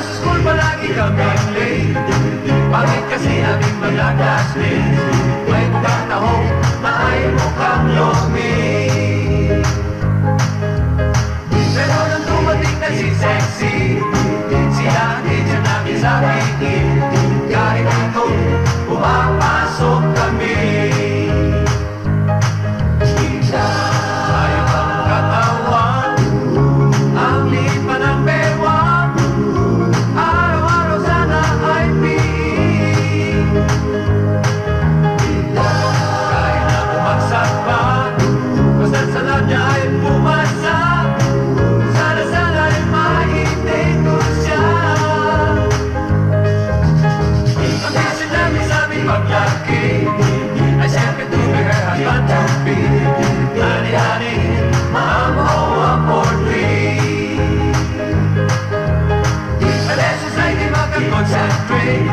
school palagi kaming late. Bakit kasi aming mga classmates may mukhang tahong na ay mukhang lumi. Pero nang dumating na si Sexy, siya ang teacher namin sa pigil. Kahit ikot, pumapasok kami. Ayaw ang katawan, ang liit pa ng bewang. Araw-araw sana ay pig. Kahit na bumagsak pa, basta't sa lab niya ay pumasa. Sana ay maitin ko siya. Ang vision namin sa aming paglaki ay siyempre to be her husband to be. Honey, mama, oh, I'm for free. Lessons ay di makakonsentrate.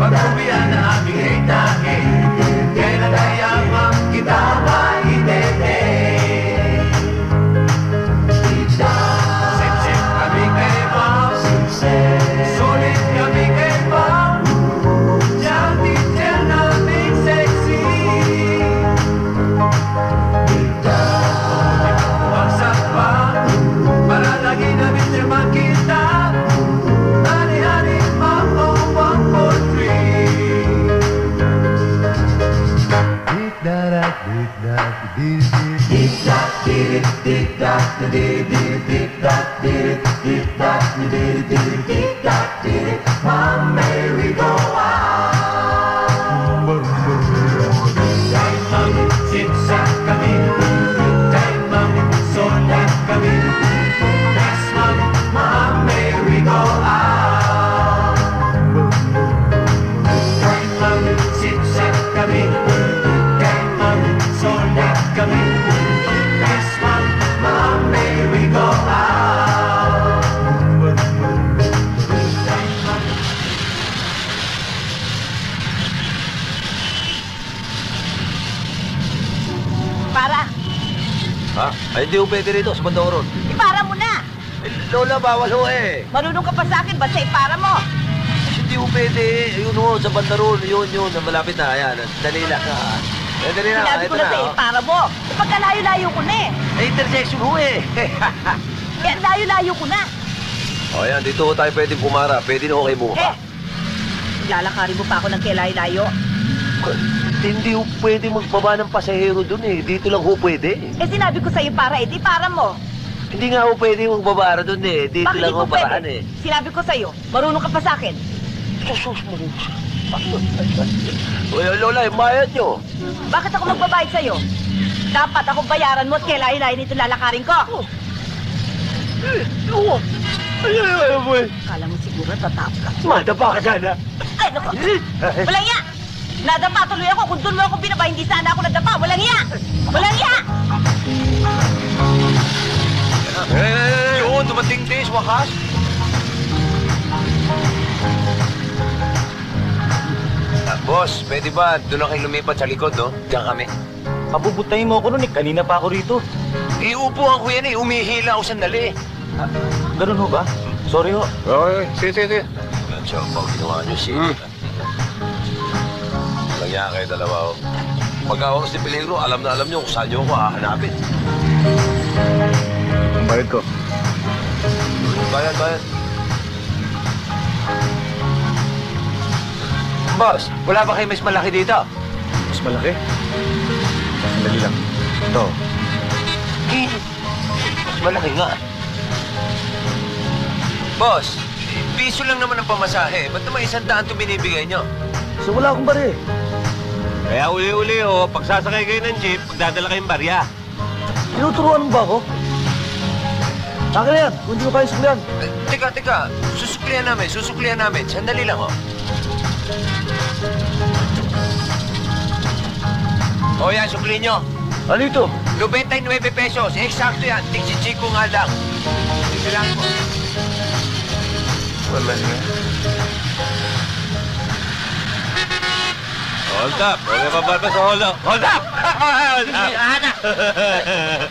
Pag-uwian na aming hate na hate. Kailan kayamang kita maitete. Sip-sip kami kay Mom. Sulit kami kay Mom. Siyang teacher naming sexy. Bagsak pa, para lagi namin siya makita. Honey, Mom, oh, 1, 2, 3. Mom, merry go on. Kay Mom, sip-sap kami. Kay Mom, solat kami. Yes, Mom, merry go on. Kay Mom, sip-sap kami. Kay Mom, solat kami. Yes, Mom, merry go on. Para. Ha? Ay, hindi ko pwede rito sa Bandoron. Ipara mo na. Eh, Lola, bawal ho eh. Marunong ka pa sa akin, basta ipara mo. Hindi ko pwede. Yun ho, sa Bandoron. Yun. Malapit na. Ayan, dali lang. Dali lang. Sinabi ko na sa ipara mo. Pagkalayo-layo ko na eh. Ay, intersection ho eh. Kaya layo-layo ko na. O, ayan, dito ho tayo pwede pumara. Pwede na ho kayo buka. Lalakarin mo pa ako ng kelayo-layo. Hindi ho pwede magbaba ng pasahero dun eh. Dito lang ho pwede. Eh sinabi ko sa'yo para, di para mo. Hindi nga ho pwede magbaba dun eh. Dito Bakit lang di ho ko paraan pwede? eh. Sinabi ko sa'yo, marunong ka pa sa akin. Sus, Lola, yung bayad nyo. Bakit ako magbabayad sa'yo? Dapat ako bayaran mo at kelayo-layo nito lalakarin ko. Kala mo siguro tatap ka. Madapa ka sana. Ay, naku! Walang iya! Nadapa tuloy ako. Kung doon mo ako binaba, hindi sana ako nadapa. Walang iya! Walang iya! Yun, dumating din, wakas. Boss, pwede ba doon na kayo lumipat sa likod, no? Diyan kami. Pabubutayin mo ako nun eh. Kanina pa ako rito. Iupuan ko yan eh. Umihila ako sandali. Ganun ho ba? Sorry ho. Okay, sige. So, pag ginawa niyo si... Nagyan kayo dalawa ho. Pag-awas ni Peligro, alam niyo kung saan niyo ako hahanapin. Ang bayad ko. Bayad. Boss, wala ba kayo mas malaki dito? Mas malaki? Sandali lang. Ito. Mas malaki nga. Boss, piso lang naman ang pamasahe. Ba't naman 100 ito binibigay nyo? So wala akong bari. Kaya uli-uli ho, pagsasakay kayo ng jeep, magdadala kayong barya. Tinuturuan mo ba ako? Akin na yan. Kung hindi ko kaya suklihan. Teka. Susuklihan namin. Sandali lang, oh. O yan, sukli nyo. Ano ito? 99 pesos. Eksakto yan. Tigsi-chiko nga lang. Sige lang po. Wala niya. Hold up! Huwag ka bababa sa hold up! Hold up! Hold up!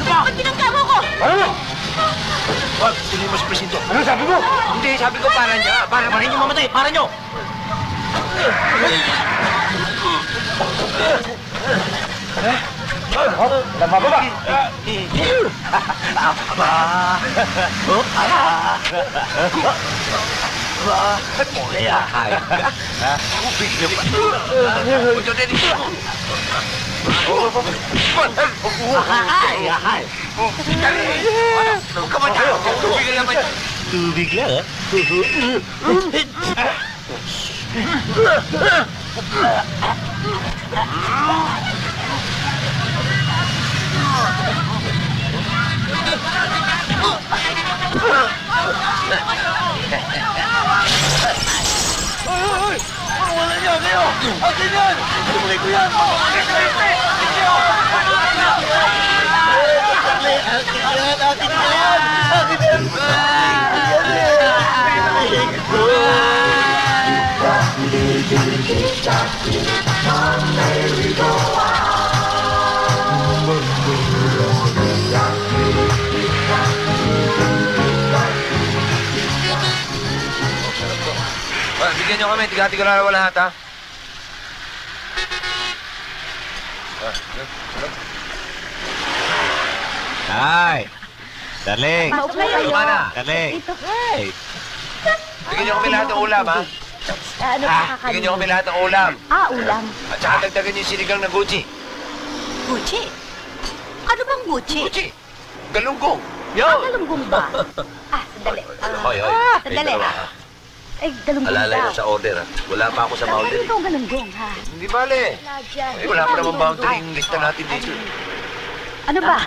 Ba't pinagkamo ko? Wag, sino mas presinto? Ano sabi mo? Hindi, sabi ko para niya. Para niyo mamatay. Para niyo. Namababa. Kaya kaya ka. Bigyan pa. Ito din ito. Ay. Huwag ka matalo. Tubig lang naman. Tubig lang, ha? Wala niya kayo! Akin yan! Tumulay ko yan! Bigyan niyo kami, tigati ko lang lahat, ha? Ay! Darling! Maupo kayo. Lumana! Darling! Ito. Hey! Bigyan niyo kami lahat ng ulam, ha? Ano Bigyan niyo kami lahat ng ulam. Ulam. At saka dagdagan niyo yung sinigang na Gucci. Gucci? Ano bang Gucci? Gucci! Galunggong! Galunggong ba? Sandali. Hoy. Sandali, Dalawa, ha? Ay, galunggong Alalay daw. ko sa order, ha? Wala pa ako sa Ano boundary. ikaw galunggong, ha? Hindi bale. Wala pa naman boundary yung lista natin dito. Ano ba?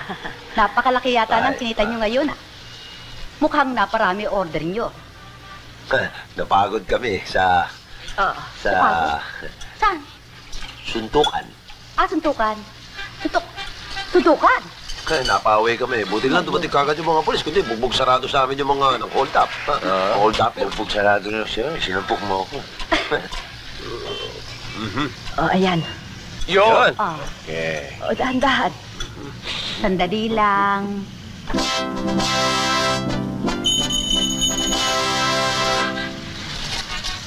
Napakalaki yata ng kinita nyo ngayon, ah. Mukhang naparami order nyo. Napagod kami sa Napagod? Saan? suntukan. Suntukan. Suntukan? Kaya napaway kami. Buti lang dumating kagad yung mga polis. Kundi bugbog sarado sa amin yung mga hold up. Hold up, bugbog sarado na siya. Sinampok mo ako. Ayan. Yun! Okay. Dahan-dahan. Sandali lang.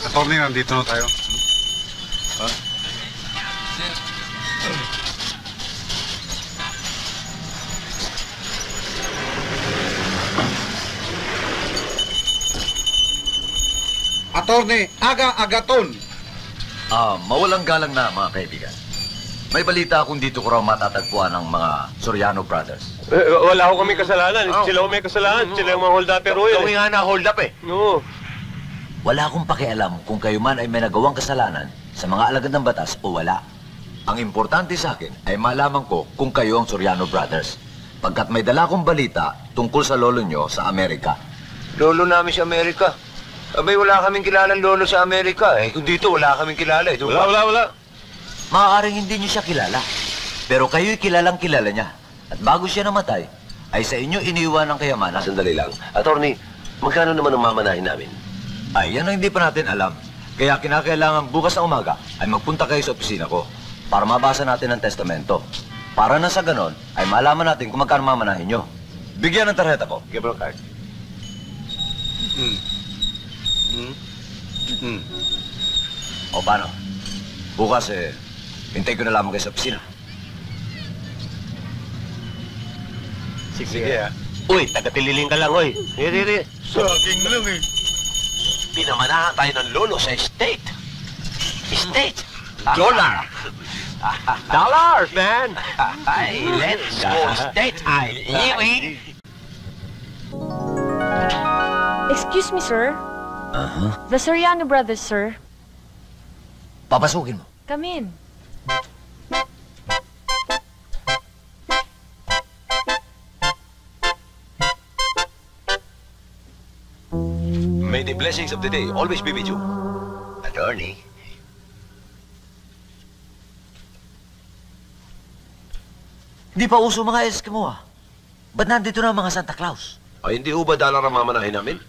Attorney, nandito na tayo. Attorney, Agaton. Mawalang galang na, mga kaibigan. May balita akong dito ko raw matatagpuan ng mga Soriano Brothers. Wala ko kami kasalanan. Sila may kasalanan. Sila yung mga hold-upper ho Kami nga na hold up eh. No. Wala akong pakialam kung kayo man ay may nagawang kasalanan sa mga alagad ng batas o wala. Ang importante sa akin ay malaman ko kung kayo ang Soriano Brothers. Pagkat may dala akong balita tungkol sa lolo nyo sa Amerika. Lolo namin sa Amerika. Abay, wala kaming kilalang lolo sa Amerika eh. Kung dito, wala kaming kilala eh. Wala. Maaaring hindi nyo siya kilala. Pero kayo'y kilalang kilala niya. At bago siya namatay, ay sa inyo iniwan ang kayamanan. Sandali lang. Attorney, magkano naman ang mamanahin namin? Ay, yan ang hindi pa natin alam. Kaya kinakailangan bukas na umaga ay magpunta kayo sa opisina ko para mabasa natin ang testamento. Para na sa ganon, ay malaman natin kung magkano mamanahin nyo. Bigyan ng tarjeta ko. Give me a card. O paano? Bukas hintay ko na lamang kayo sa opisina. Sige, ha. Uy, taga-tililing ka lang, oy. Hindi. Saging lang eh. Pinamanahan tayo ng lolo sa estate. States. Dollar. Dollars, man. Ay, let's go States. Ay, iwi. Excuse me, sir. The Soriano brothers, sir. Papasukin mo. Come in. May the blessings of the day always be with you. Attorney. Di pa uso mga Eskimo ah. Ba't nandito na ang mga Santa Claus? Ay, hindi ho ba dollar ang mamanahin namin?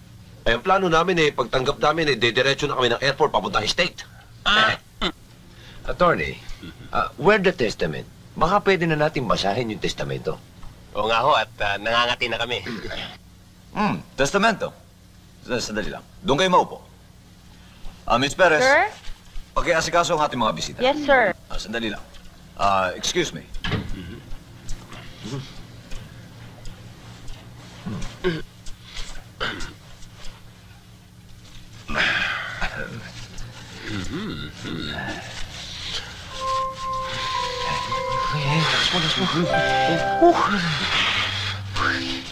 Ay, ang plano namin pagtanggap namin didiretso na kami ng airport papuntang state. Attorney, where the testament? Baka pwede na natin basahin yung testamento. Oo nga ho, at nangangati na kami. Testamento? Sandali lang. Doon kayo maupo. Miss Perez. Sir? Pakiasikaso ang ating mga bisita. Yes, sir. Sandali lang. Excuse me.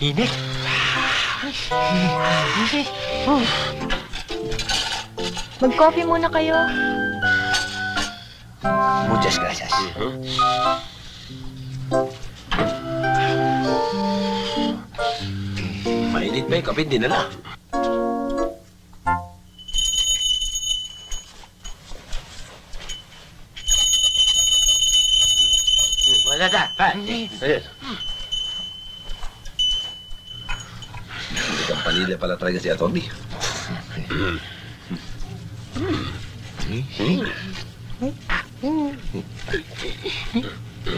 Init. Mag-coffee muna kayo. Muchas gracias. Mainit ba yung kape? Hindi na. Wala na. Ayan. Hindi kang panila pala talaga si Atty.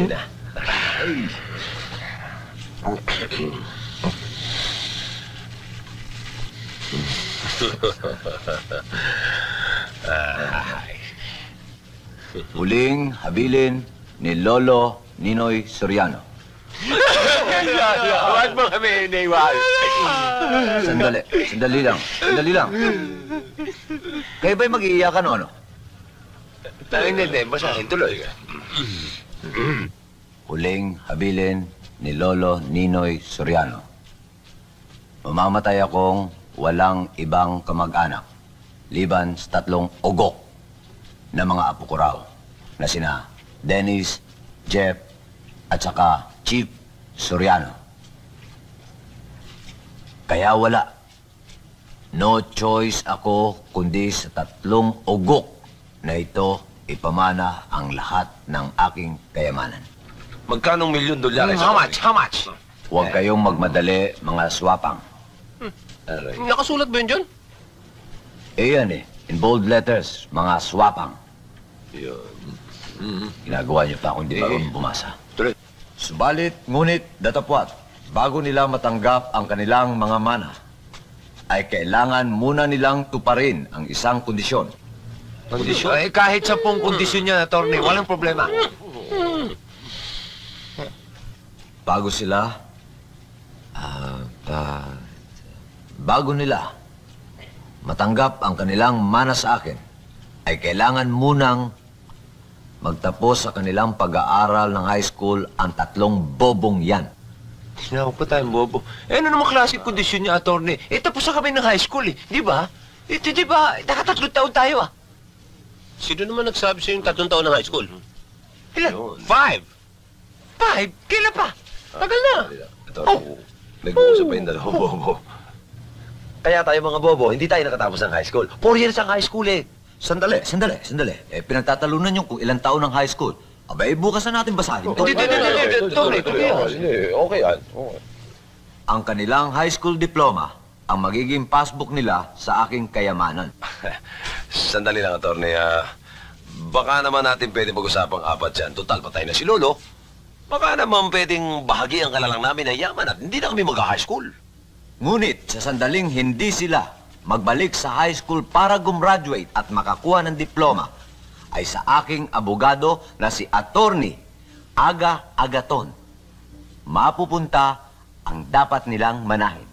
Na. Huling habilin ni Lolo Ninoy Soriano. Huwag mo kami iniwan. Sandali lang. Kayo ba'y mag-iiyakan o ano? Hindi. Basahin tuloy ka. Huling habilin ni Lolo Ninoy Soriano. Mamamatay akong walang ibang kamag-anak, liban sa 3 ugok na mga apo ko raw, na sina Dennis, Jeff, at saka Chief Soriano. Kaya wala. No choice ako kundi sa 3 ugok na ito ipamana ang lahat ng aking kayamanan. Magkanong $1,000,000? How much? Huwag kayong magmadali, mga swapang. Aray. Nakasulat ba yun dyan? Yan in bold letters, mga swapang. Yun. Ginagawa niyo pa kung di ba bumasa. Tuloy. Subalit, ngunit, datapwat, bago nila matanggap ang kanilang mga mana, ay kailangan muna nilang tuparin ang isang kondisyon. Kondisyon? Kahit 10 kondisyon niya, attorney, walang problema. Bago nila matanggap ang kanilang mana sa akin, ay kailangan munang magtapos sa kanilang pag-aaral ng high school ang 3 bobong yan. Tinawag pa tayong bobo. Ano naman klaseng kondisyon niya, attorney? Tapos na kami ng high school, Di ba? Di ba? Naka-3 taon tayo, Sino naman nagsabi sa'yo yung 3 taon ng high school? Ilan? 5. 5? Kailan pa? Tagal na. Ito, nag-uusap pa yung dalawa, bobo. Kaya tayo mga bobo, hindi tayo nakatapos ng high school. 4 years ang high school Sandali. Pinagtatalunan niyo kung ilang taon ng high school. Abay, bukas na natin basahin. Hindi, Tony. Okay yan. Ang kanilang high school diploma ang magiging passbook nila sa aking kayamanan. Sandali lang, attorney. Baka naman natin pwede mag-usapang 4 dyan. Total, patay na si Lolo. Baka naman pwedeng bahagian ka na lang namin ng yaman at hindi na kami mag-high school. Ngunit sa sandaling hindi sila magbalik sa high school para gumraduate at makakuha ng diploma, ay sa aking abogado na si Attorney Aga Agaton, mapupunta ang dapat nilang manahin.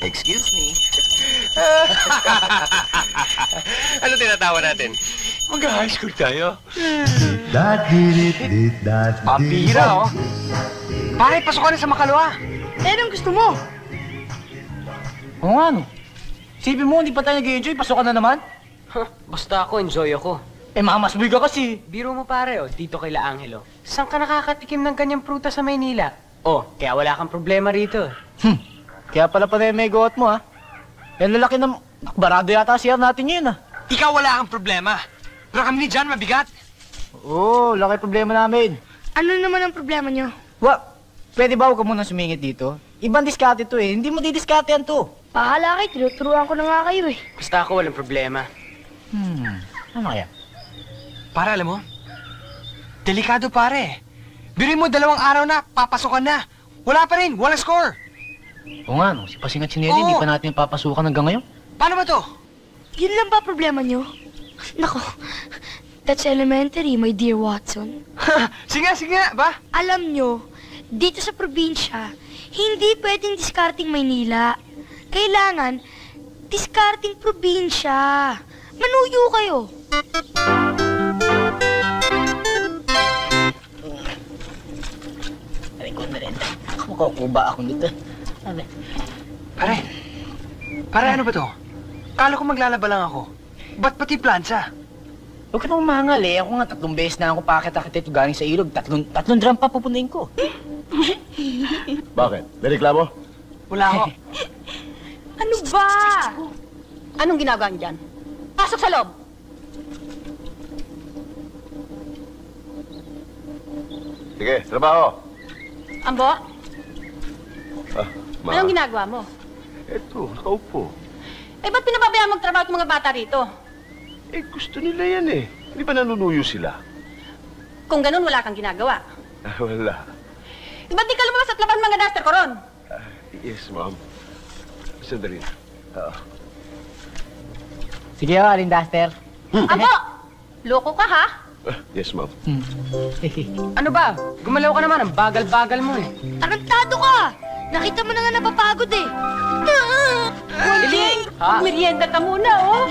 Excuse me. Ano tinatawa natin? Mag-high school tayo. Pambira, oh. Pare, pasok ka na sa Makalawa. Anong gusto mo? Oo nga, no. Sipin mo, hindi pa tayo nag-enjoy. Pasokan na naman. Basta ako, enjoy ako. Mamasboy ka kasi. Biro mo pare, oh, dito kay La Angelo. Saan ka nakakatikim ng ganyang prutas sa Maynila? Oh, kaya wala kang problema rito. Kaya pala may goat mo, ha? Yan lalaki na... Barado yata siya natin yun, ha? Ikaw wala kang problema. Pero kami ni John mabigat. Oo, laki problema namin. Ano naman ang problema nyo? Pwede ba huwag ka muna sumingit dito? Ibang diskarte to eh. Hindi mo didiskartehan to. Pahala kayo, tinuturuan ko na nga kayo eh. Basta ako walang problema. Ano kaya? Para alam mo, delikado pare. Biruin mo 2 araw na, papasokan na. Wala pa rin, walang score. Oo nga, no. Si Pasing at si Nelly, hindi pa natin papasukan hanggang ngayon. Paano ba to? Yun lang ba problema nyo? Nako, that's elementary, my dear Watson. Sige nga, ba? Alam nyo, dito sa probinsya, hindi pwedeng discarding Maynila. Kailangan, discarding probinsya. Manuyo kayo. Aray ko na rin. Makukuba ako dito. Pare, ano ba to? Kala ko maglalaba lang ako. Ba't pati plansa? Huwag ka nang umangal eh. Ako nga 3 beses na ako pakit-akit ito galing sa ilog. Tatlong drum pa pupunin ko. Bakit? May reklamo? Wala ako. Ano ba? Anong ginagawa niyo dyan? Pasok sa loob! Sige, trabaho. Ambo, Ma. anong ginagawa mo? Eto, nakaupo. Ba't pinababayaan magtrabaho itong mga bata rito? Gusto nila yan eh. Hindi ba nanunuyo sila? Kung ganun, wala kang ginagawa. Wala. Ba't di ka lumabas at laban mga duster ko ron? Yes, ma'am. Sandali. Sige, Aling Duster. Ambo! Loko ka, ha? Yes, ma'am. Ano ba? Gumalaw ka naman, ang bagal-bagal mo eh. Tarantado ka! Nakita mo na nga napapagod eh. Hindi! Merienda ka muna, oh!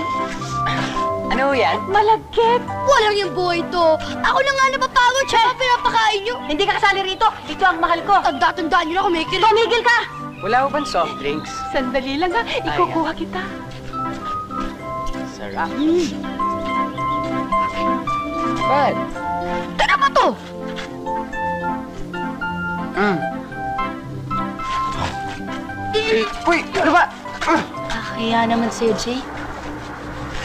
Ano yan? Malagkit! Walang yung buhay to. Ako na nga napapagod, siya pa pinapakain nyo. Hindi ka kasali rito. Ito ang mahal ko. Tanda-tandaan nyo na kumikilig. Tumigil ka! Wala ko bang soft drinks? Sandali lang, ha? Ikukuha kita. Sarap. Ba't? Tara ba to? Uy, ano ba? Kaya naman sa'yo, Jay.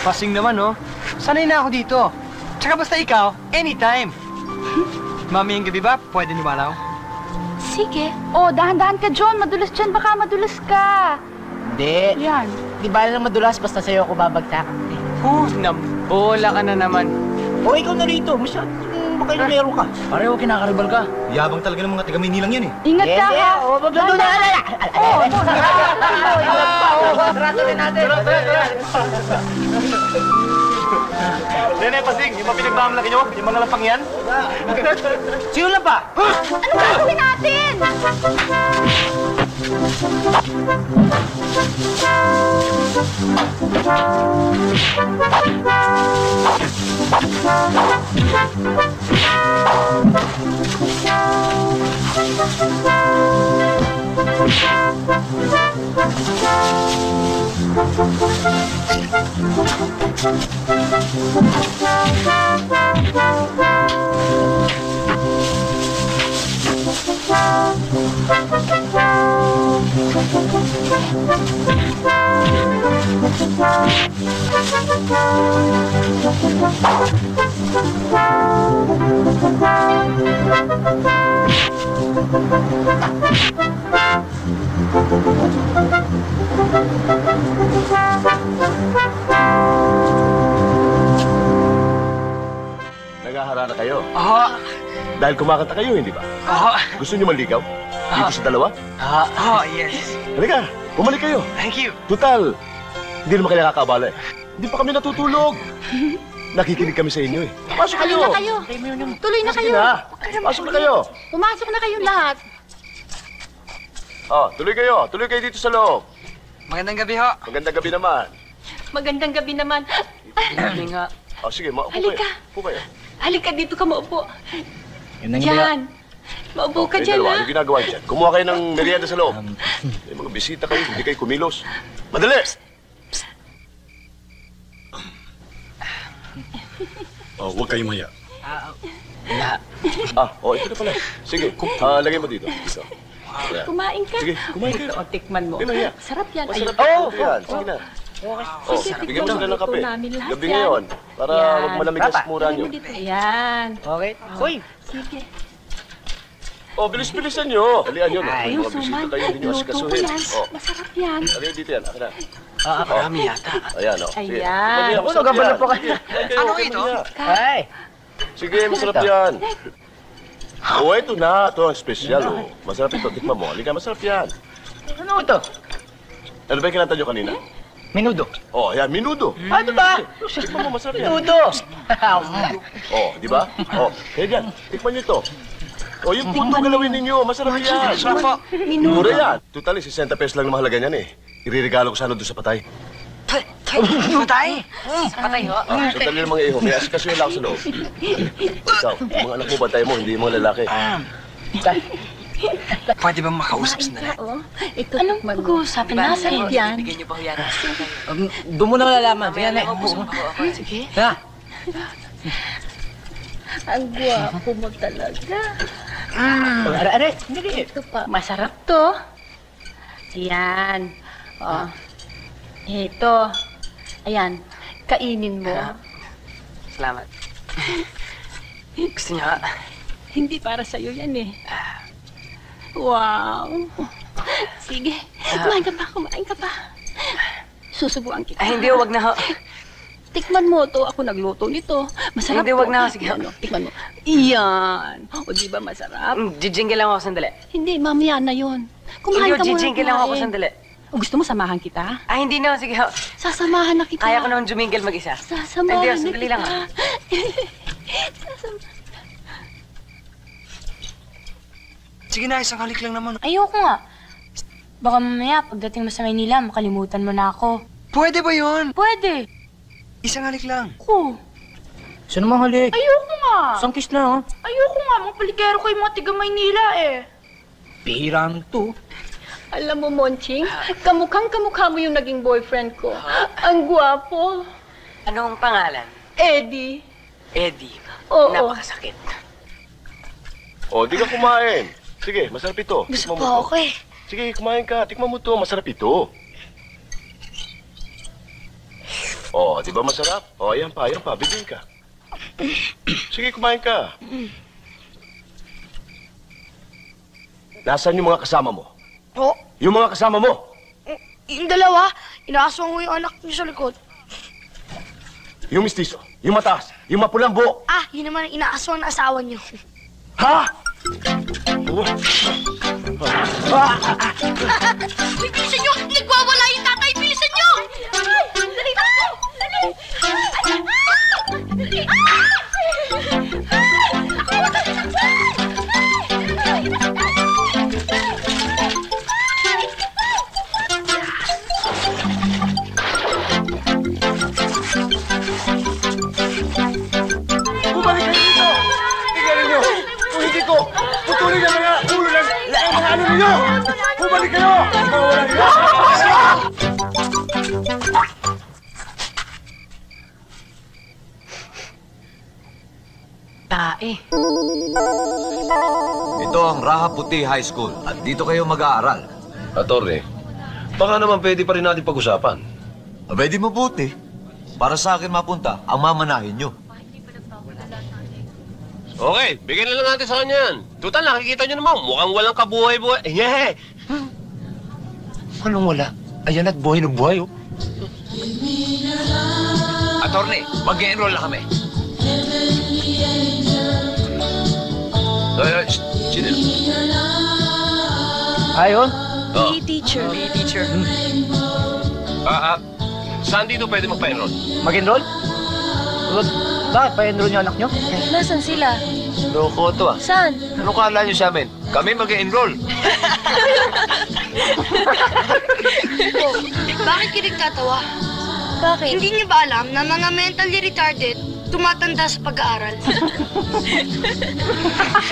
Pasing naman, oh. Sanay na ako dito. Tsaka basta ikaw, anytime. Mami, yung gabi ba? Pwede lumalaw? Sige. Oh, dahan-dahan ka, John. Madulas dyan. Baka madulas ka. Hindi. Yan. Di ba lang madulas basta sa'yo ako babagtak. Nabola ka na naman. O, ikaw na rito. Masyadong makailamero ka. Pareho kinakaribal ka. Yabang talaga ng mga taga-Maynila yan eh. Ingat ka, ha? Nene, Pasing, yung mga pinagmamalaki nyo, yung mga lapang yan. Sino lang pa? Ano gagawin natin? Naghaharana kayo. Oo. Dahil kumakanta kayo, hindi ba? Oo. Gusto niyo manligaw? Dito sa dalawa? Oo, yes. Halika, bumalik kayo. Thank you. Total, hindi naman kayo nakakabala eh. Hindi pa kami natutulog. Nakikinig kami sa inyo eh. Pasok kayo. Halina kayo. Tuloy na kayo. Pasok na kayo. Pumasok na kayong lahat. Tuloy kayo. Tuloy kayo dito sa loob. Magandang gabi ho. Magandang gabi naman. Magandang gabi naman. Gabi nga. O sige, maupo Halika. kayo. Upo kayo. Halika dito ka maupo. Yun ang Diyan. Maupo ka dyan, dalawa, ha? ano ginagawa niyo dyan? Kumuha kayo ng merienda sa loob. May mga bisita kayo, hindi kayo kumilos. Madali! Oh, huwag kayong maya. Ito na pala. Sige, lagay mo dito. Dito. Yan. Kumain ka. Sige, kumain ka. O, tikman mo. Hindi mahiya. Sarap yan. Masarap Ayun. yan. Sige na. Sige, Bigyan mo sila ng kape. Luto namin lahat Gabi yan. ngayon, para Yan. huwag malamig ang mura niyo. Ayan. Okay. Uy! Sige. Bilis-bilisan niyo. Dalian niyo. May Ayun, mga bisita Suman. kayo, hindi niyo Luto ko asikasuhin. yan. Masarap yan. Lagay dito yan. Akin na. Marami yata. Ayan, o. Sige. Ayan. Mamaya, Ano, masarap gabalo yan. pa kayo? Sige, Ano okay, ito? mamaya. Ay! Sige, masarap yan. Ito na. Ito ang espesyal, oh. Masarap ito. Tikman mo. Halika, masarap yan. Ano ito? Ano ba yung kinanta niyo kanina? Minudo. Yan, minudo. Ano ba? Tikman mo, masarap yan. Minudo! Di ba? Kaya dyan, tikman niyo ito. Yung puto galawin ninyo, masarap yan. Sarap po. Mura yan. Total, 60 pesos lang na mahalaga niyan eh. Iririgalo ko sana doon sa patay. Patay. Patay, ho. Sandali lang mga iho, may asikasuhin lang ako sa loob. Ikaw, yung mga anak mo, bantay mo, hindi yung mga lalaki. Pwede ba makausap sandali? Oo. Ito, Anong tikman mo. pag-uusapan natin yan? Bigyan niyo pa ho yan. Doon mo na malalaman. Sige na. Sige. Ha? Ang gwapo mo talaga. Are, hindi. Ito pa. Masarap to. Ayan. Ito. Ayan. Kainin mo. Salamat. Gusto niyo ha? Hindi para sa'yo yan eh. Wow. Sige. Kumain ka pa, kumain ka pa. Susubuan kita. Hindi, wag na ho. Tikman mo to. Ako nagluto nito. Masarap Hindi, to. wag na. Sige. Ano, tikman mo. Iyan. O, di ba masarap? Jijingle lang ako sandali. Hindi, mamaya na yun. Kumain ka muna. Jijingle lang ako kumain. sandali. O, gusto mo samahan kita? Hindi na. Sige ho. Sasamahan na kita. Kaya ko naman jumingle mag-isa. Sasamahan Hindi, na sandali kita. lang, ha? Sige na, isang halik lang naman. Ayoko nga. Baka mamaya, pagdating mo sa Maynila, makalimutan mo na ako. Pwede ba yun? Pwede. Isang halik lang. Ako. Saan naman halik? Ayoko nga. Isang kiss na, oh. Ayoko nga. Mga paligero ko yung mga tiga Maynila eh. Bihirang to. Alam mo, Monching, kamukhang-kamukha mo yung naging boyfriend ko. Ang gwapo. Anong pangalan? Eddie. Eddie. Oo. Napakasakit. Di ka kumain. Sige, masarap ito. Gusto Tikman mo po to. ako eh. Sige, kumain ka. Tikman mo to. Masarap ito. Di ba masarap? Ayan pa. Bigyan ka. Sige, kumain ka. Nasaan yung mga kasama mo? Po, Yung mga kasama mo? yung dalawa, inaaswang ko yung anak niyo sa likod. Yung mistiso, yung mataas, yung mapulang buhok. Yun naman ang inaaswang na asawa niyo. Ha? Bilisan niyo! Nagwawala yung tatay! Bilisan niyo! Dali! Bumalik kayo dito! Tingnan niyo! Kung hindi ko, putulin ang mga ulo ng mga ano ninyo! Bumalik kayo! Mawala niyo! Tae. Ito ang Raha Puti High School at dito kayo mag-aaral. Attorney, baka naman pwede pa rin natin pag-usapan. Abay di mabuti. Para sa akin mapunta, ang mamanahin nyo. Okay, bigyan na lang natin sa kanya yan. Tutal, nakikita nyo naman, mukhang walang kabuhay-buhay. Anong wala? Ayan at buhay ng buhay, oh. Attorney, mag-enroll na kami. Sino? Ayun. PE teacher. PE teacher. Saan dito pwede magpa-enroll? Mag-enroll? Bakit? Pa-enroll niyo anak niyo? Nasaan sila? Loko to ah. Saan? Ano kala nyo sa amin? Kami mag-enroll. Bakit kayo nagtatawa? Bakit? Hindi niyo ba alam na mga mentally retarded tumatanda sa pag-aaral?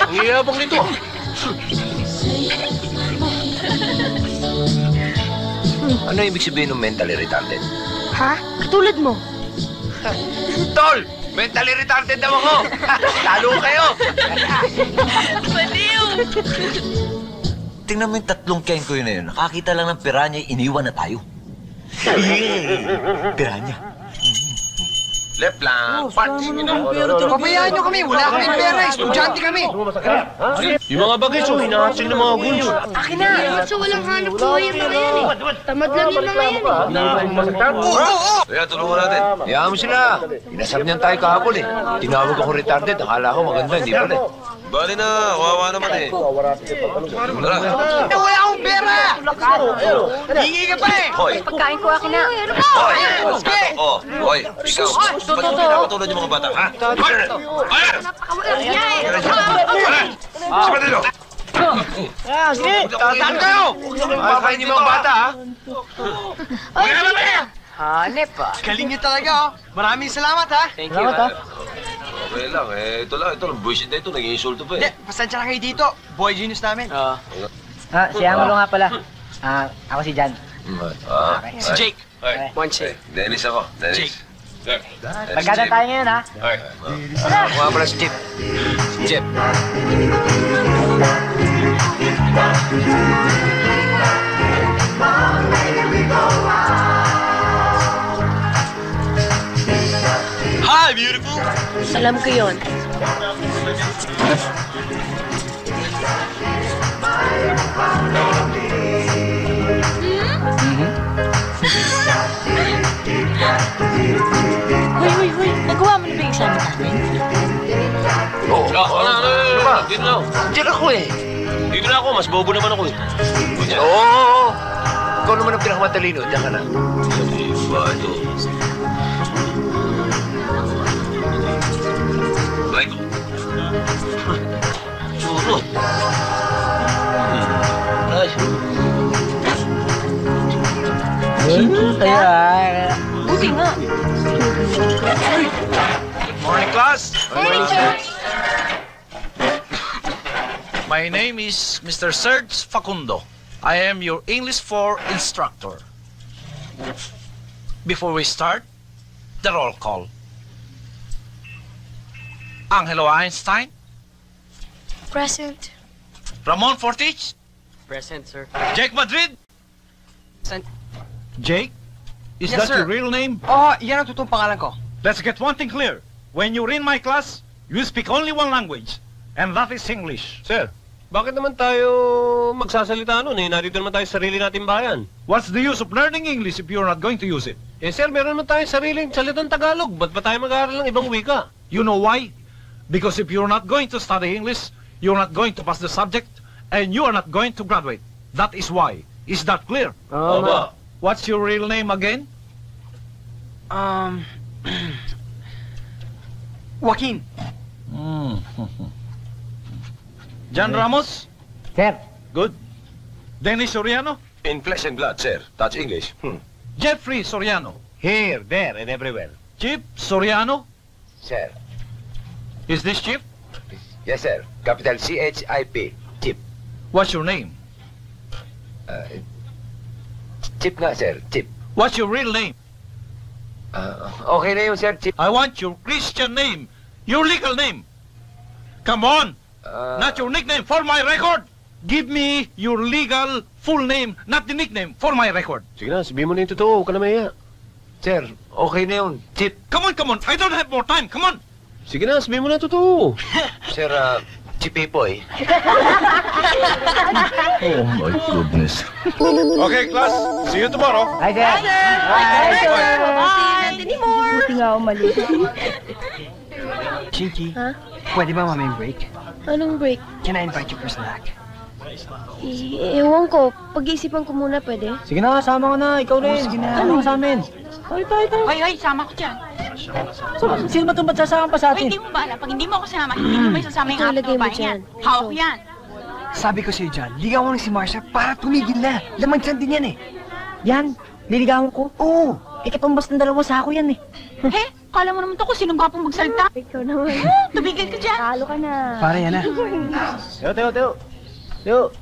Ang iyabang nito. Ano ibig sabihin ng mentally retarded? Ha? Katulad mo. Tol! Mentally retarded naman ko! Lalo kayo! Baliw! Tingnan mo yung tatlong kengkoy na yun. Nakakita lang ng piranya, iniwan na tayo. Piranya. Left lang. Pabayaan nyo kami. Wala kami pera. Estudyante kami. Yung mga bagay, so hinahasing ng mga guns. Akin na! So walang hanap buhay yung mga yan eh. Tamad lang yung mga yan eh. Kaya tulungan natin. Hayaan mo sila. Inasar niyan tayo kahapon eh. Tinawag ako retarded. Akala ko maganda, hindi pala eh. Bali na, kawawa naman eh. Tara. Wala akong pera! Hingi ka pa eh! Hoy! Pagkain ko akin na. Hoy! Oh, hoy! Ikaw! Ba't mo pinapatulad yung mga bata, ha? Hoy! Hoy! Sipa dito! Sige! Tataan kayo! Makain yung mga bata ha? Ay, hanep ah. Galing niyo talaga oh. Maraming salamat ha. Thank you, ha? Okay lang, ito lang, bullshit na ito, naging insulto pa Hindi, eh. pasensya na kayo dito. Boy genius namin. Si Angelo nga pala. Ako si Jan. Si Jake. Monche. Dennis ako, Dennis. Pagkada tayo ngayon, ha? Mga pala si Chip. Si Chip. Hi, beautiful! Alam ko yun. Hoy. Nagawa mo na ba yung examen natin? Oo. Ano ba? Dito na ako. Diyan ako eh. Dito na ako, mas bobo naman ako eh. Oo. Ikaw naman ang pinakamatalino. Diyan ka na. Iba ito. Ay ko. Surot. Ay. Buti nga. Morning, class. Morning, sir. My name is Mr. Serge Facundo. I am your English 4 instructor. Before we start, the roll call. Angelo Einstein, Present. Ramon Fortich, Present, sir. Jake Madrid. Present. Jake, is Yes, that sir. your real name? Oh, yan ang totoong pangalan ko. Let's get one thing clear. When you're in my class, you speak only one language, and that is English. Sir, bakit naman tayo magsasalita nun eh? Narito naman tayo sa sarili nating bayan. What's the use of learning English if you're not going to use it? Eh sir, meron naman tayong sariling salitang Tagalog. Ba't pa tayo mag-aaral ng ibang wika? You know why? Because if you're not going to study English, you're not going to pass the subject, and you are not going to graduate. That is why. Is that clear? Oba. What's your real name again? Joaquin. Jan Ramos? Sir. Good. Dennis Soriano? In flesh and blood, sir. That's English. Jeffrey Soriano? Here, there, and everywhere. Chip Soriano? Sir. Is this Chip? Yes, sir. Capital C-H-I-P. Chip. What's your name? Chip nga, sir. Chip. What's your real name? Okay na yun, sir. Chip. I want your Christian name. Your legal name. Come on. Not your nickname, for my record. Give me your legal full name, not the nickname, for my record. Sige na, sabihin mo na yung totoo. Huwag ka na mahiya. Sir, okay na yun. Chip. Come on. I don't have more time. Come on. Sige na, sabihin mo na yung totoo. Sir, Chipipoy. Oh my goodness. Okay, class. See you tomorrow. Hi, sir. Bye! Buti nga umali. Chinky, Ha? pwede ba maming break? Anong break? Can I invite you for snack? Ewan ko. Pag-iisipan ko muna, pwede? Sige na, sama ka na. Ikaw rin. Sige na. Sama ka sa amin. Hoy, sama ko dyan. Sino ba itong magsasama pa sa Uy, atin? hindi mo ba alam? Pag hindi mo ako sama, hindi mo may sasama yung anak Ilagay ng mo babae yan. dyan. Hawak yan. Sabi ko sa'yo dyan, ligawan mo na si Marsha para tumigil na. Laman dyan din yan eh. Yan, liligawan ko. Oo. Ikipambas ng 2 sako yan eh. Eh, kala mo naman to kung sinong gwapong magsalita. Ikaw naman. Tumigil ka dyan. Talo ka na. Para yan na. Teo.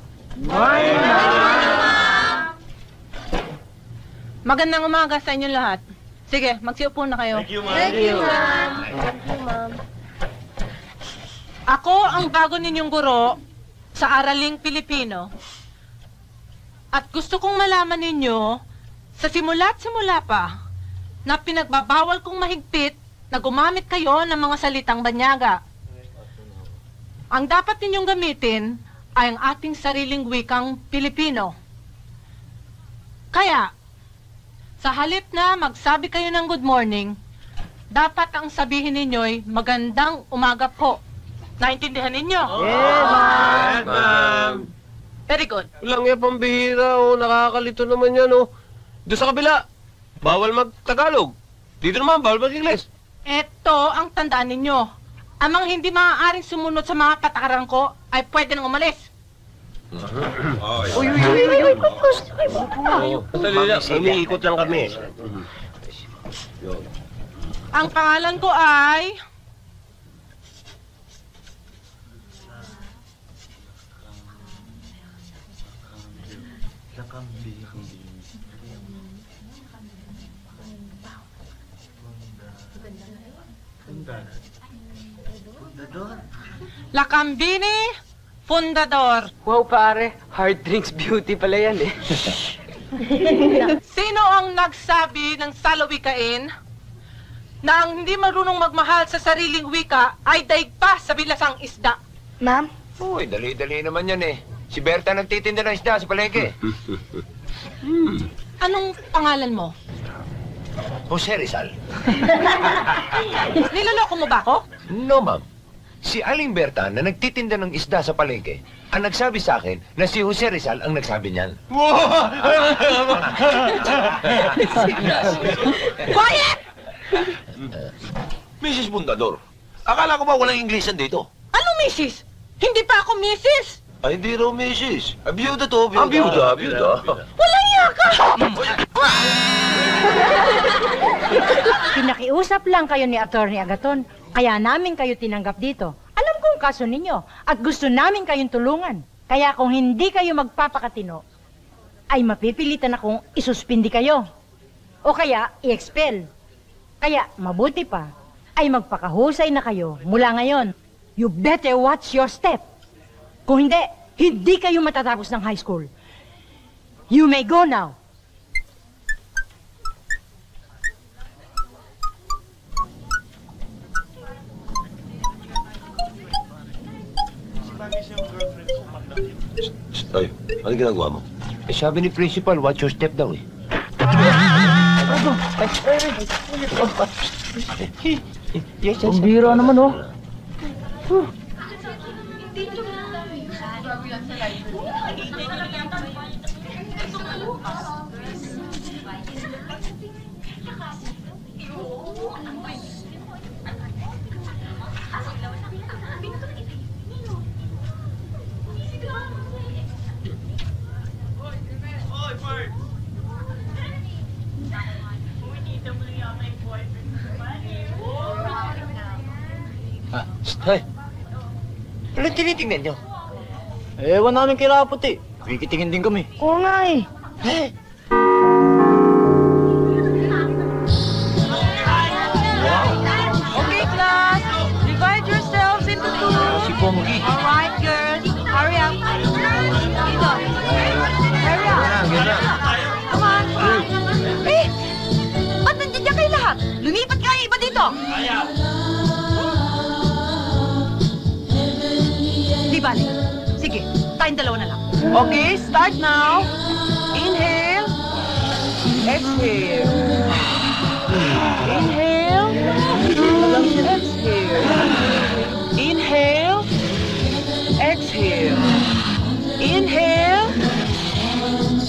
Magandang umaga sa inyo lahat. Sige, magsiupo na kayo. Thank you, ma'am. Thank you, ma'am. Ako ang bago ninyong guro sa Araling Pilipino. At gusto kong malaman ninyo, sa simula't simula pa, na pinagbabawal kong mahigpit na gumamit kayo ng mga salitang banyaga. Ang dapat ninyong gamitin ay ang ating sariling wikang Pilipino. Kaya, sa halip na magsabi kayo ng good morning, dapat ang sabihin ninyo'y magandang umaga po. Naintindihan ninyo? Yes, ma'am. Very good. Lang yan, pambihira, oh. Nakakalito naman yan, oh. Doon sa kabila, bawal mag-Tagalog. Dito naman, bawal mag-Ingles. Ito ang tandaan ninyo. Amang hindi maaaring sumunod sa mga patakaran ko ay pwede nang umalis. Uy. Sandali lang, umiikot lang kami. Ang pangalan ko ay... Lakambini Fundador. Wow, pare. Hard drinks beauty pala yan eh. Sino ang nagsabi ng salawikain na ang hindi marunong magmahal sa sariling wika ay daig pa sa bilasang isda? Ma'am? Uy, dali-dali naman yan eh. Si Berta nagtitinda ng isda sa palengke. Anong pangalan mo? Jose Rizal. Niloloko mo ba ako? No, ma'am. Si Aling Berta na nagtitinda ng isda sa palengke, ang nagsabi sa akin na si Jose Rizal ang nagsabi niyan. Quiet! Mrs. Bundador, akala ko ba walang Inglesan dito? Anong misis? Hindi pa ako misis! Ay, hindi raw Mrs. Abiyuda to, abiyuda. Abiyuda. Walang yaka! Pinakiusap lang kayo ni Attorney Agaton, kaya namin kayo tinanggap dito. Alam kong kaso ninyo at gusto namin kayong tulungan. Kaya kung hindi kayo magpapakatino, ay mapipilitan akong isuspindi kayo. O kaya i-expel. Kaya mabuti pa ay magpakahusay na kayo mula ngayon. You better watch your step. Kung hindi, hindi kayo matatapos ng high school. You may go now. Ay, anong ginagawa mo? Eh, sabi ni Principal, watch your step daw eh. Ang bira naman, oh. Hoy! Anong tinitingnan nyo? Ewan namin kay Rapot eh. Kikitingin din kami. Oo nga eh. Okay, class. Divide yourselves into two. Si Ponggi. All right, girls. Hurry up. Dito. Hurry up. Come on. Eh! Ba't nandiyan kayo lahat? Lumipat kayo iba dito! Di bali. Sige, tayong dalawa na lang. Okay, start now. Inhale. Exhale. Inhale. Exhale. Inhale. Exhale. Inhale.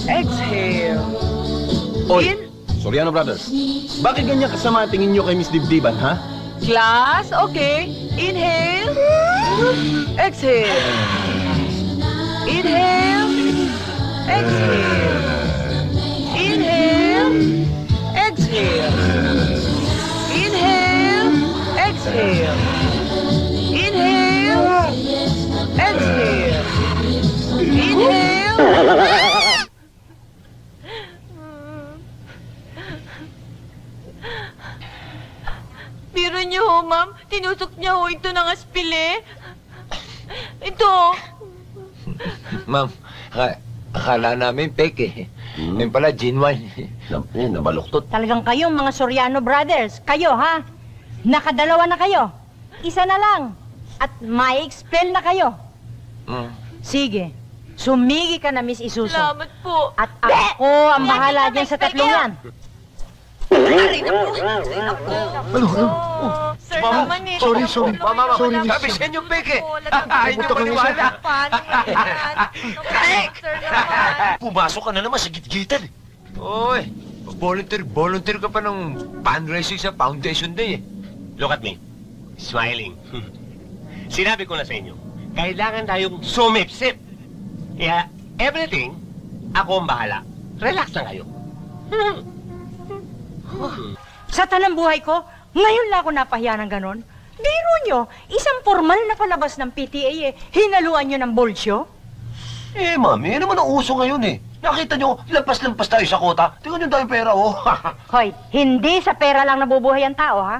Exhale. Oy, Soriano Brothers, bakit ganyan kasama tingin nyo kay Miss Dibdiban, ha? Class, okay. Inhale. Exhale. Inhale. Exhale. Inhale. Exhale. Inhale. Exhale. Inhale. Exhale. Inhale. Biro niyo ho, ma'am. Tinusok niya ho ito ng aspile. Ito. Ma'am, akala namin fake eh. Yung pala, genuine. Nabaluktot. Talagang kayong mga Soriano Brothers. Kayo, ha? Nakadalawa na kayo. Isa na lang. At may expel na kayo. Sige. Sumigi ka na, Miss Isuso. Salamat po. At ako ang bahala dyan sa tatlong yan. Ano? Sir naman eh. Sorry. Mama, Sabi sa inyo fake eh. Ayaw niyo maniwala. Sir naman. Pumasok ka na naman sa gitgitan eh. Oy, volunteer ka pa ng fundraising sa Foundation Day eh. Look at me. Smiling. Sinabi ko na sa inyo, kailangan tayong sumipsip. Kaya, everything, ako ang bahala. Relax lang kayo. Sa tanang buhay ko, ngayon lang ako napahiya ng ganon. Biro nyo, isang formal na palabas ng PTA hinaluan nyo ng bolsyo? Mami, yan naman ang uso ngayon eh. Nakita nyo, lampas-lampas tayo sa kota. Tingnan nyo tayo pera, oh. Hoy, hindi sa pera lang nabubuhay ang tao, ha?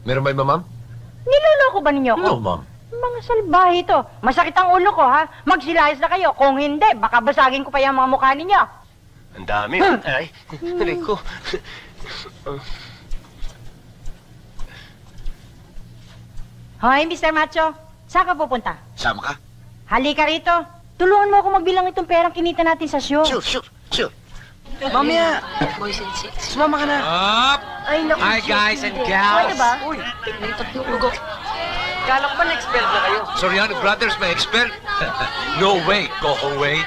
Meron ba iba, ma'am? Niloloko ba ninyo ako? No, ma'am. Mga salbahe ito. Masakit ang ulo ko, ha? Magsilayas na kayo. Kung hindi, baka basagin ko pa yung mga mukha ninyo. Ang dami. Ay, ko. Hoy, Mr. Macho, saan ka pupunta? Sama ka? Halika rito. Tulungan mo ako magbilang itong perang kinita natin sa show. Sure. Mamaya. Sumama ka na. Up! Ay, naku. Hi, guys and gals. Pwede ba? Uy, may tatlong ugo. Kala ko ba na-expel na kayo? Soriano Brothers may expel? No way, Coco way.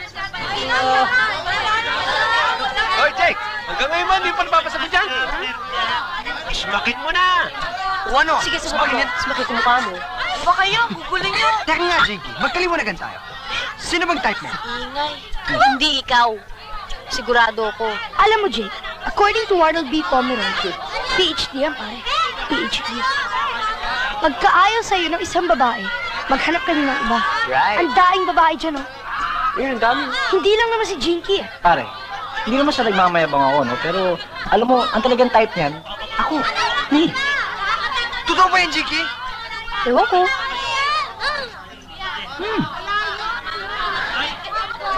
Hoy, Jake! Hanggang ngayon man, di pa napapasagot dyan. Ismakin mo na! O ano? Sige, sumakin ko mukha mo. Ba kayo? Gugulin niyo. Teka nga, Jakey. Magkaliwanagan tayo. Sino bang type mo? Ingay. Hindi ikaw. Sigurado ako. Alam mo, Jake, according to Arnold B. Pomeroy, PhD yan, pare. PhD. Magkaayaw sa'yo ng isang babae, maghanap ka ng iba. Right. Ang daing babae dyan, oh. Yun, ang dami. Hindi lang naman si Jinky, eh. Pare, hindi naman siya nagmamayabang ako, no? Pero, alam mo, ang talagang type niyan, ako. Ni. Totoo ba yan, Jakey? Ewan ko.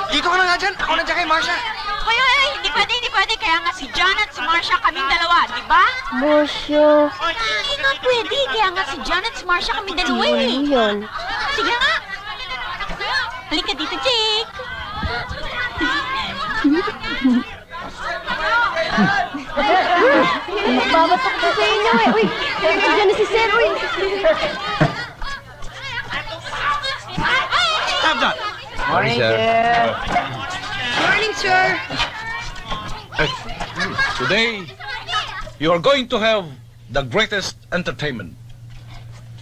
Dito ka na nga dyan. Ako nandiyan kay Marcia. Kayo hindi pwede. Kaya nga si John at si Marcia kaming dalawa, di ba? Marcia. Hindi nga pwede. Kaya nga si John at si Marcia kaming dalawa eh. Ano yan? Sige nga. Halika dito, Jake. Babatok ko sa inyo, eh. Uy, nandiyan na si Sir, uy. Stop that! Morning, sir. Morning, sir. Today, you are going to have the greatest entertainment.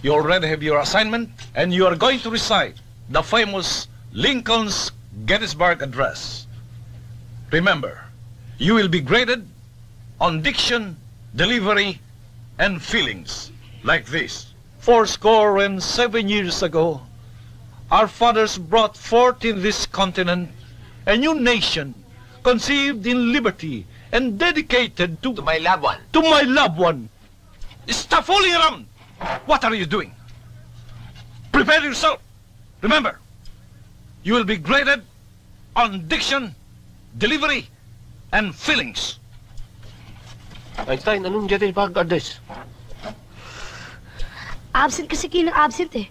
You already have your assignment, and you are going to recite the famous Lincoln's Gettysburg Address. Remember, you will be graded on diction, delivery, and feelings like this. 7 years ago, our fathers brought forth in this continent a new nation conceived in liberty and dedicated to my loved one. To my loved one. Stop fooling around. What are you doing? Prepare yourself. Remember, you will be graded on diction, delivery, and feelings. Einstein, anong Gettysburg Address? Absent kasi kayo ng absent, eh.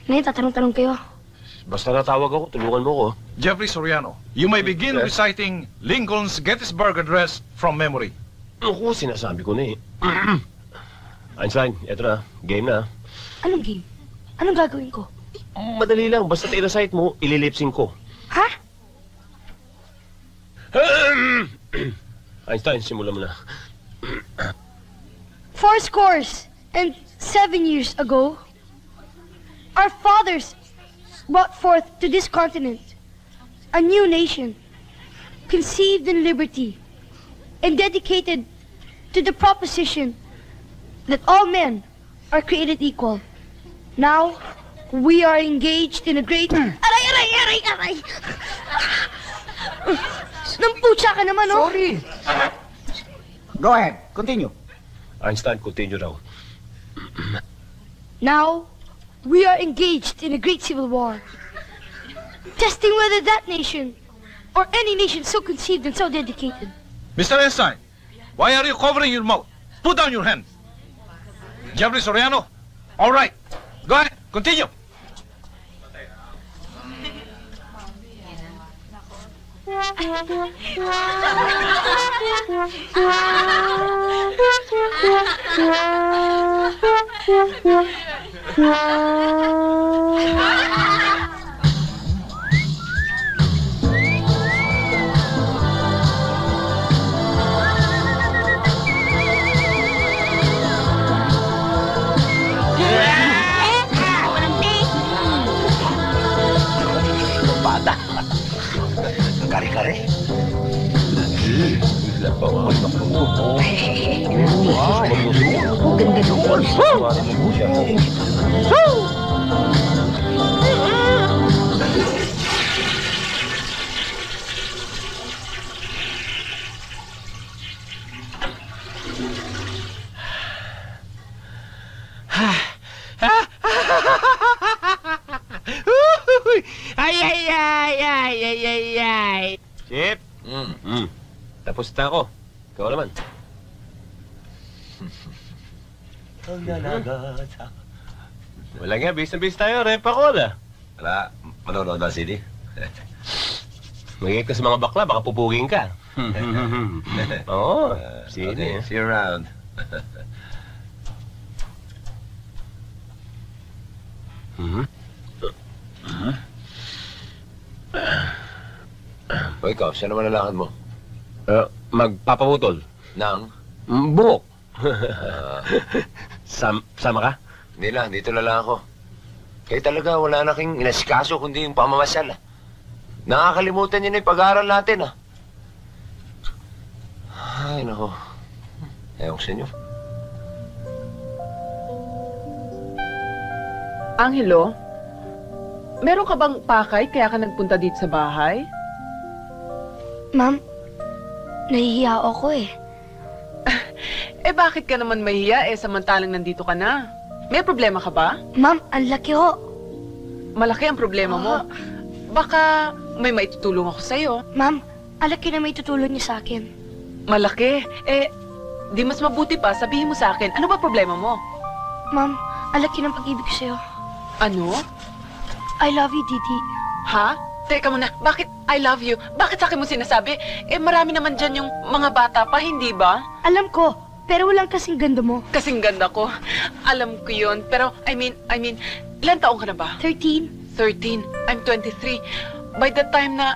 Ngayon, tatanong-tanong kayo. Basta natawag ako, tulungan mo ko. Jeffrey Soriano, you may begin reciting Lincoln's Gettysburg Address from memory. Ako, sinasabi ko na eh. Einstein, eto na. Game na. Anong game? Anong gagawin ko? Madali lang. Basta i-recite mo, ililipsing ko. Ha? Einstein, simulan mo na. 407 years ago, our fathers brought forth to this continent a new nation, conceived in liberty and dedicated to the proposition that all men are created equal. Now, we are engaged in a great... Aray! Namputsa ka naman, oh. Sorry. Go ahead. Continue. Einstein, continue raw. Now, we are engaged in a great civil war, testing whether that nation, or any nation so conceived and so dedicated. Mr. Einstein, why are you covering your mouth? Put down your hand. Jeffrey Soriano, all right. Go ahead, continue. Bata. Kare-kare. Ganda doon. Ay. Chip? Tapos na ako. Ikaw naman. Wala nga, bis na bis tayo. Repa ko na. Wala, manonood na CD. Mag-iit ka sa mga bakla, baka pupugin ka. Oo, CD. Okay, see you around. O ikaw, siya naman ang lakad mo? Magpapabutol. Nang? Buhok. Sama ka? Hindi lang, dito na lang ako. Kaya talaga wala na king inasikaso kundi yung pamamasyal. Nakakalimutan niyo na yung pag-aaral natin. Ay, nako. Ewan ko sa inyo. Angelo, meron ka bang pakay kaya ka nagpunta dito sa bahay? Ma'am, nahihiya ako eh. Eh bakit ka naman mahiya samantalang nandito ka na? May problema ka ba? Ma'am, ang laki ho. Malaki ang problema mo. Baka may maitutulong ako sa'yo. Ma'am, ang laki na may tutulong niyo sa akin. Malaki? Di mas mabuti pa sabihin mo sa akin, ano ba problema mo? Ma'am, ang laki ng pag-ibig ko sa'yo. Ano? I love you, Didi. Ha? Teka muna, bakit I love you? Bakit sa akin mo sinasabi? Marami naman dyan yung mga bata pa, hindi ba? Alam ko, pero walang kasing ganda mo. Kasing ganda ko? Alam ko yun, pero I mean, ilan taong ka na ba? 13. 13. I'm 23. By the time na,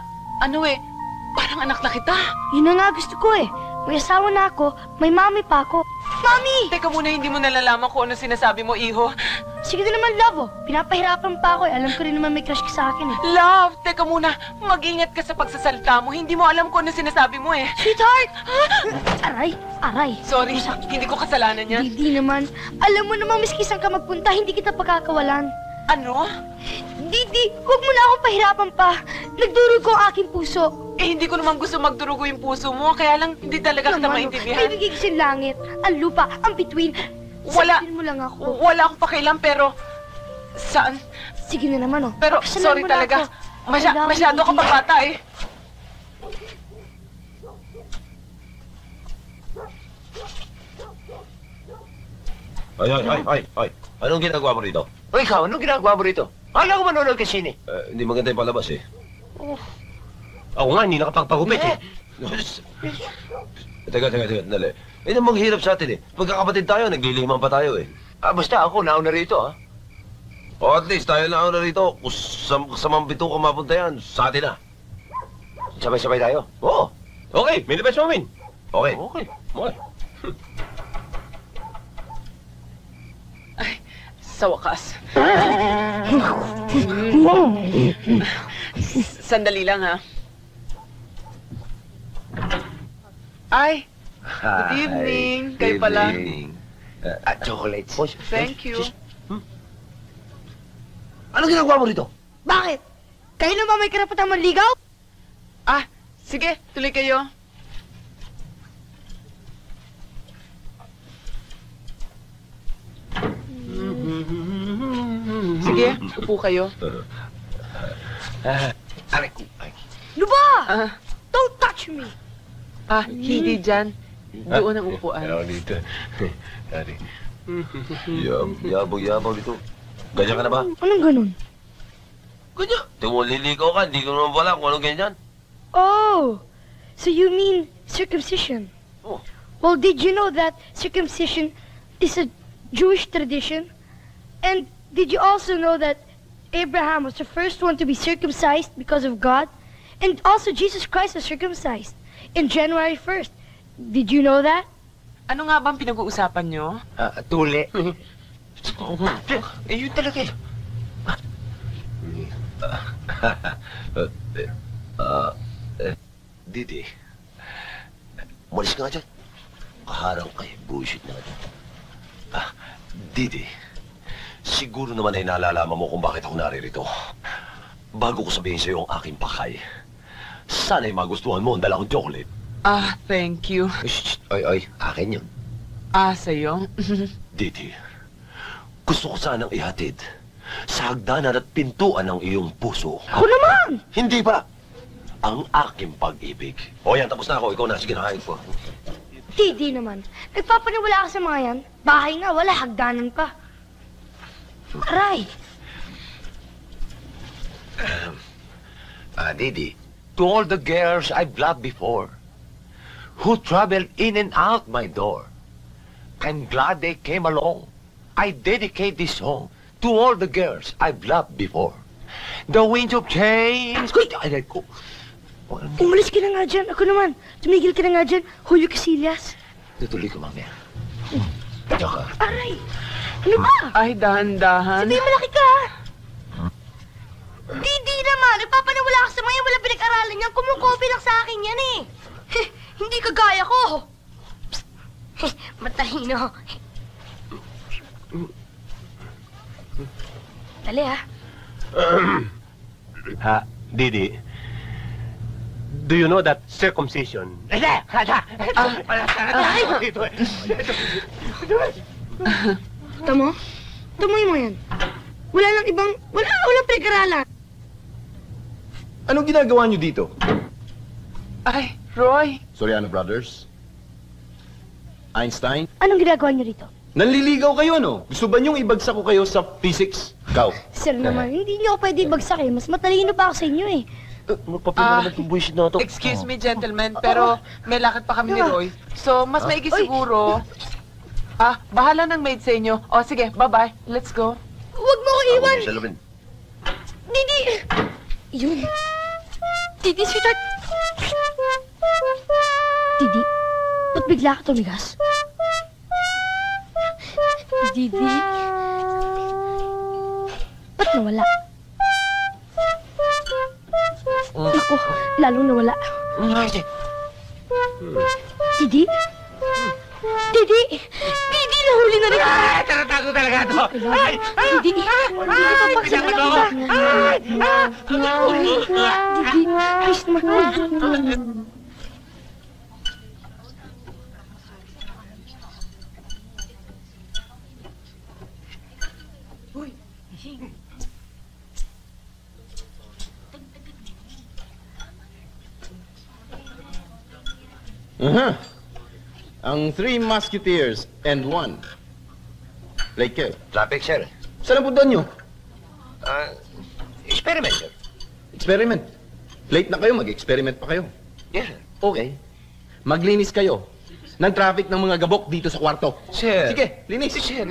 parang anak na kita. Yun na nga gusto ko eh. May asawa na ako, may mami pa ako. Mami! Teka muna, hindi mo nalalaman kung ano sinasabi mo, iho. Sige na naman, love, oh. Pinapahirapan pa ako eh. Alam ko rin naman may crush ka sa akin eh. Love, teka muna. Mag-ingat ka sa pagsasalita mo. Hindi mo alam kung ano sinasabi mo eh. Sweetheart! Aray. Sorry, hindi ko kasalanan yan. Hindi naman. Alam mo namang miski saan ka magpunta, hindi kita pagkakawalan. Ano? Didi, huwag mo na akong pahirapan pa. Nagdurugo ang aking puso. Hindi ko naman gusto magdurugo yung puso mo. Kaya lang, hindi talaga kita maintindihan. May bigay kasing langit, ang lupa, ang bituin. Sabihin mo lang ako. Wala akong pakialam, pero... Saan? Sige na naman, oh. Pero, sorry talaga. Masyado ka pa bata eh. Ay. Anong ginagawa mo rito? O ikaw, anong ginagawa mo rito? Akala ko manonood ka sine. Hindi maganda yung palabas eh. Ako nga, hindi nakapagpagupit eh. Teka, dali. Hindi maghirap sa atin eh. Magkakapatid tayo, nagliliman pa tayo eh. Basta ako, nauna rito O at least tayo nauna rito. Kung sa mambito ka mapunta yan, sa atin na. Sabay-sabay tayo? Oo. Okay, may labas mo, Min. Okay. Okay. Sa wakas. Sandali lang, ha? Ay, good evening. Kayo pala. Chocolates. Thank you. Anong ginagawa mo rito? Bakit? Kayo naman may karapatang manligaw? Ah, sige, tuloy kayo. Sige, upo kayo. Aray. Ano ba? Don't touch me! Hindi dyan. Doon ang upuan. Dito. Aray. Yabang dito. Ganyan ka na ba? Anong ganun? Ganyan. Liligaw ka, hindi ko naman wala kung anong ganyan. Oh, so you mean circumcision? Oh. Well, did you know that circumcision is a Jewish tradition? And did you also know that Abraham was the first one to be circumcised because of God? And also Jesus Christ was circumcised in January 1st. Did you know that? Ano nga bang pinag-uusapan nyo? Tuli. Yun talaga eh. Didi, umalis ka nga dyan. Kaharang kayo, bullshit na nga dyan. Didi, siguro naman ay nalalaman mo kung bakit ako naririto. Bago ko sabihin sa'yo ang aking pakay, sana'y magustuhan mo ang dala kong chocolate. Thank you. Oy, akin yun. Sa'yo? Didi, gusto ko sanang ihatid sa hagdanan at pintuan ng iyong puso. Ako naman! Hindi pa! Ang aking pag-ibig. O yan, tapos na ako. Ikaw na. Sige, nakain ko. Di naman. Nagpapaniwala ka sa mga yan. Bahay nga, wala. Hagdanan pa. Aray! Didi, to all the girls I've loved before, who traveled in and out my door, I'm glad they came along. I dedicate this song to all the girls I've loved before. The winds of change. Ay, ko. Umalis ka na nga dyan. Ako naman. Tumigil ka na nga dyan. Julio Casillas. Tutuloy ko mamaya. Tsaka. Aray! Ano ba? Ay, dahan-dahan. Sabihin malaki ka. Di naman. Nagpapaniwala ka sa mga yan. Walang pinag-aralan yan. Kumukopi lang sa akin yan eh. Hindi kagaya ko. Matalino. Dali Didi, do you know that circumcision? Tamo? Tamoy mo yan. Wala lang ibang... Walang pinag-aralan. Anong ginagawa niyo dito? Ay, Roy. Soriano Brothers? Einstein? Anong ginagawa niyo rito? Nanliligaw kayo, no? Gusto ba niyong ibagsak ko kayo sa physics? Ikaw? Sir naman, hindi niyo ako pwede bagsak eh. Mas matalino pa ako sa inyo eh. Excuse me, gentlemen, pero may lakad pa kami ni Roy. So, mas maigi siguro. Bahala ng maid sa inyo. O, sige, bye-bye. Let's go. Huwag mo ko iwan! Didi! Yun. Didi, sweetheart. Didi, ba't bigla ka tumigas? Didi. Ba't nawala? Ako, lalong nawala. Didi? Didi! Didi, nahuli na rin! Taratago talaga ito! Didi! Didi, papaksan na lang kita! Didi, please naman. Ang Three Musketeers and one. Late kayo. Traffic, sir. Saan ang punta nyo? Experiment, sir. Experiment. Late na kayo, mag-experiment pa kayo. Yes, sir. Okay. Maglinis kayo ng traffic ng mga gabok dito sa kwarto. Sir. Sige, linis. Sir,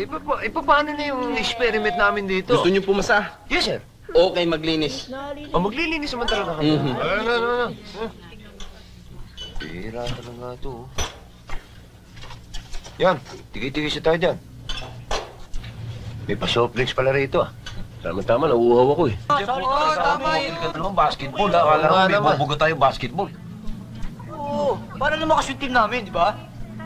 paano na yung experiment namin dito? Gusto nyo pumasa? Yes, sir. Okay, maglinis. Maglilinis naman talaga kami. Ano. Pira talaga ito. Yan, tigay-tigay siya tayo dyan. May pa-soft drinks pala rito ah. Tama-tama, nauuhaw ako eh. Tama yun. Ano basketball? Akala ko may bubuga tayo basketball. Oo, para lumakas yung team namin, di ba?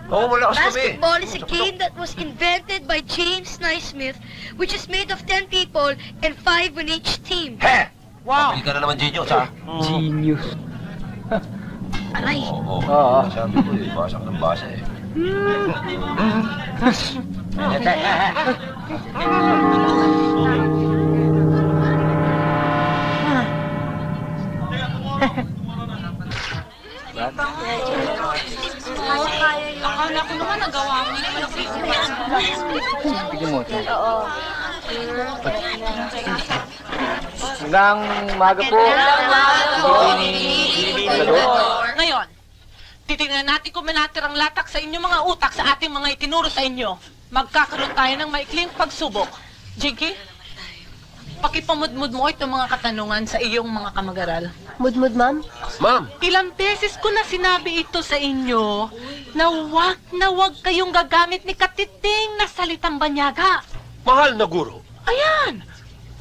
Oo, malakas kami. Basketball is a game that was invented by James Naismith, which is made of 10 people and 5 on each team. He! Wow! Pili ka na naman genius, ha? Genius. Aray! Oo. Sabi ko eh, basa ka ng basa eh. Akala ko naman nagawa mo naman ang Bigyan mo ito. Oo. Hanggang umaga po. Ngayon, titingnan natin kung may natirang latak sa inyong mga utak sa ating mga itinuro sa inyo. Magkakaroon tayo ng maikling pagsubok. Jinky, pakipamudmud mo itong mga katanungan sa iyong mga kamag-aral. Mudmud, ma'am? Ma'am! Ilang beses ko na sinabi ito sa inyo na huwag kayong gagamit ni katiting na salitang banyaga. Mahal na guro. Ayan!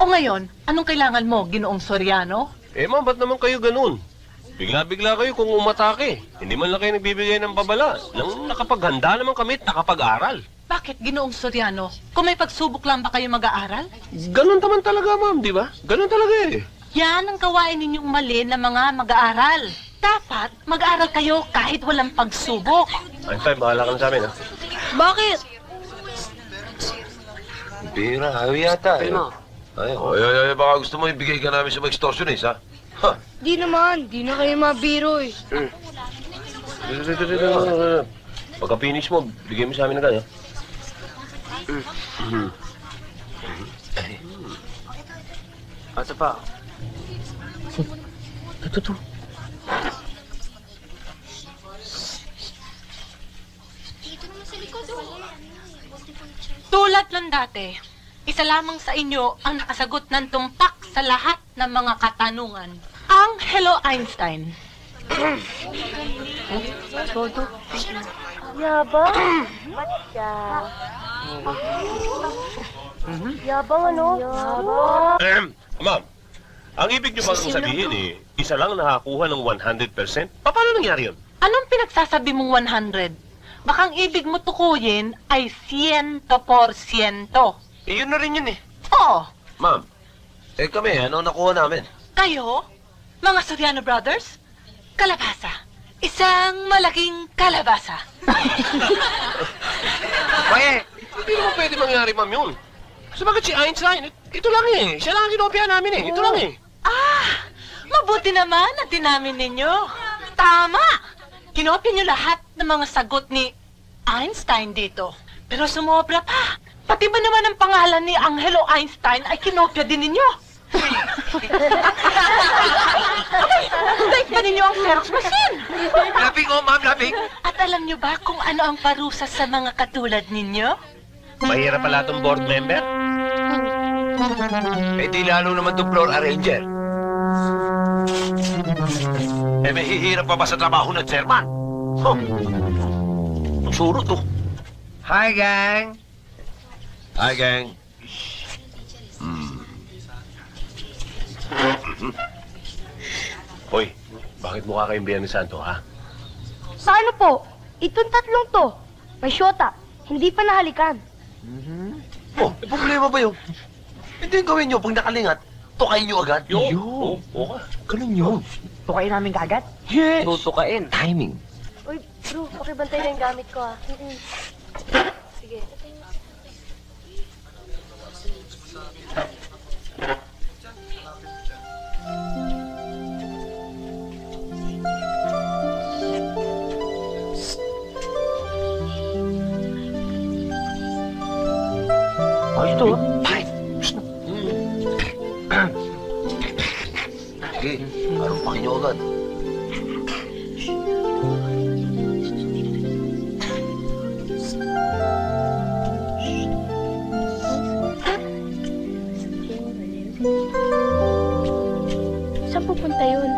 O ngayon, anong kailangan mo, Ginoong Soriano? Eh ma'am, ba't naman kayo ganun? Bigla-bigla kayo kung umatake. Hindi man lang kayo nagbibigay ng babala. Nang nakapaghanda naman kami at nakapag-aral. Bakit, Ginoong Soriano? Kung may pagsubok lang ba kayo mag-aaral? Ganun naman talaga, ma'am, di ba? Ganun talaga eh. Yan ang gawain ninyong mali na mga mag-aaral. Dapat mag-aaral kayo kahit walang pagsubok. Einstein, bahala ka na sa amin, ha? Bakit? Pira, ayaw yata eh. Ay, baka gusto mo ibigay ka namin sa mga extortionist, ha? Ha? Di naman, di na kayo mabiro eh. Pagka-finish mo, bigay mo sa amin agad, ha? Ito pa. Ito. Tulad ng dati, isa lamang sa inyo ang nakasagot ng tumpak sa lahat ng mga katanungan. Ang Hello Einstein. Yabang? Ba't siya? Yabang ano? Yabang. Ma'am, ang ibig niyo bang sabihin eh, isa lang nakakuha ng 100%? Paano nangyari yun? Anong pinagsasabi mong 100? Baka ang ibig mo tukuyin ay 100%. Eh, yun na rin yun eh. Oo. Ma'am, kami, ano nakuha namin? Kayo, mga Soriano Brothers, kalabasa. Isang malaking kalabasa. Baye, hindi naman pwede mangyari, ma'am, yun. Kasi bakit si Einstein? Ito lang eh. Siya lang ang kinopya namin eh. Ito lang eh. Ah, mabuti naman na tinamin ninyo. Tama! Kinopya niyo lahat ng mga sagot ni Einstein dito. Pero sumobra pa. Pati ba naman ang pangalan ni Angelo Einstein ay kinopya din ninyo? Type pa ninyo ang Xerox machine. Laping, oh, ma'am, laping. At alam niyo ba kung ano ang parusa sa mga katulad ninyo? Mahirap pala itong board member. Eh, di lalo naman itong floor arranger. Eh, may hihirap pa ba sa trabaho ng chairman? Huh. Ang surot, oh. Hi, gang! Hi, gang. Hoy, bakit mukha kayong Biyernes Santo, ha? Sa ano po? Itong tatlong to. May syota. Hindi pa nahalikan. Oh, may problema ba yun? Hindi yung gawin nyo pag nakalingat, tukayin nyo agad. Oo, Ganun yun. Tukain namin kaagad? Yes! Tutukain. Timing. Uy, bro, pakibantay na yung gamit ko ah. Sige. Ayos to, Ay! Sige, arumpakin nyo agad. Saan pupunta yun?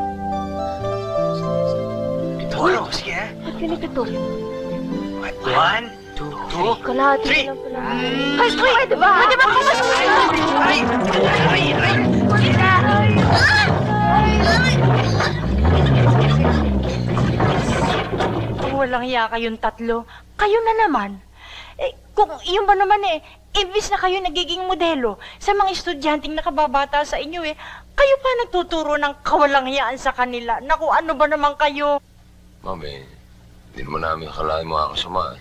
Ito, ano? Sige, Ba't ganito to? 1, 2, 2, Kalahati 3. na lang pala. Ay, pwede ba? Pwede ba pumasok na? Kung walang hiya kayong tatlo, kayo na naman. Kung yun ba naman imbis na kayo nagiging modelo sa mga estudyanteng nakababata sa inyo kayo pa nagtuturo ng kawalang hiyaan sa kanila. Naku, ano ba naman kayo? Mami, hindi naman namin akalain mga kasama.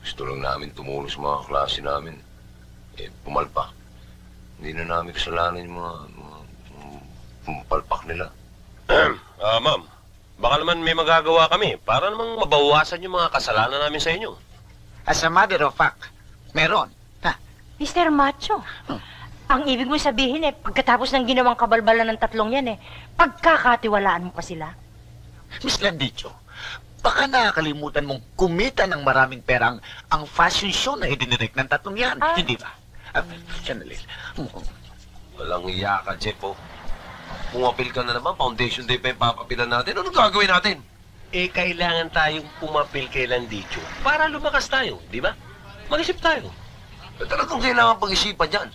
Gusto lang namin tumulong sa mga klase namin. Pumalpak. Hindi na namin kasalanan yung mga pumapalpak nila. Ma'am, baka naman may magagawa kami para namang mabawasan yung mga kasalanan namin sa inyo. As a matter of fact, meron. Mr. Macho, ang ibig mo sabihin pagkatapos ng ginawang kabalbalan ng tatlong yan pagkakatiwalaan mo pa sila? Miss Landicho, baka nakakalimutan mong kumita ng maraming perang ang fashion show na idinirect ng tatlong yan. Hindi ba? Sandali. Walang iya ka, Jepo. Pumapil ka na naman, foundation day pa yung papapilan natin. Anong gagawin natin? Kailangan tayong pumapil kay Landicho para lumakas tayo, di ba? Mag-isip tayo. Talagang kailangan pag-isipan dyan.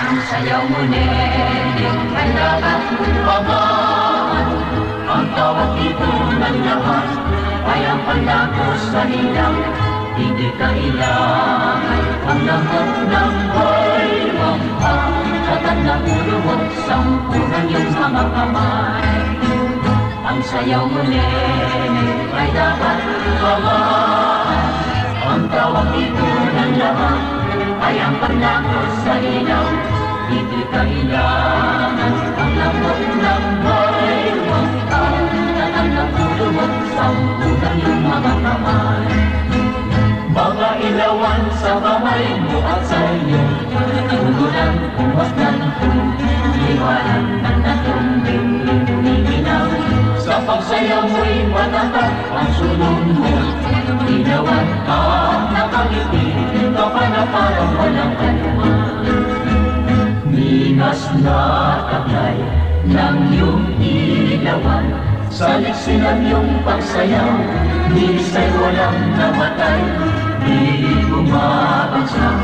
Ang sayaw mo, Neneng, ay dapat umangat. Ang tawag dito ng lahat ay ang pagdagos sa hilang. Hindi kailangan ang lahat ng baywang katad na puluwag, sampunan yung mga kamay. Ang sayaw mo, Neneng, ay dapat umangat. Ang tawag dito ng lahat ay ang pagdagos sa hilang. Hindi kailangan ang lamok ng baywang katad na puluwag, sampunan yung mga kamay. Mga ilawan sa kamay mo at sa iyo, tulunan, pumasdan, liwanan ng tatlong bingling umiminaw. Sa pagsayaw mo'y matatak ang sulong mo, ilawan ang nakangiti, ka na parang walang kaluman. Minas na taglay ng iyong ilawan, sa liksinan iyong pagsayaw, nisa'y walang namatay. Di bumabagsak,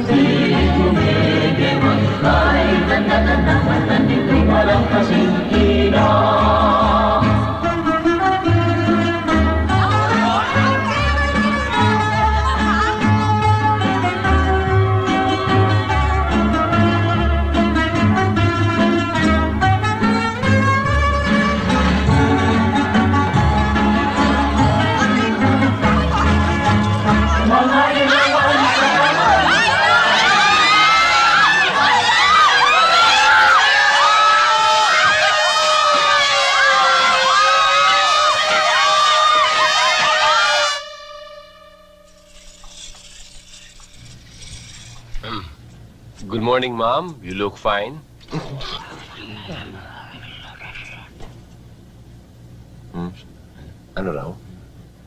di bumigewag, kahit tanda-tanda, nandito'y walang kasing ilaw. Good morning, Ma'am. You look fine. Ano raw?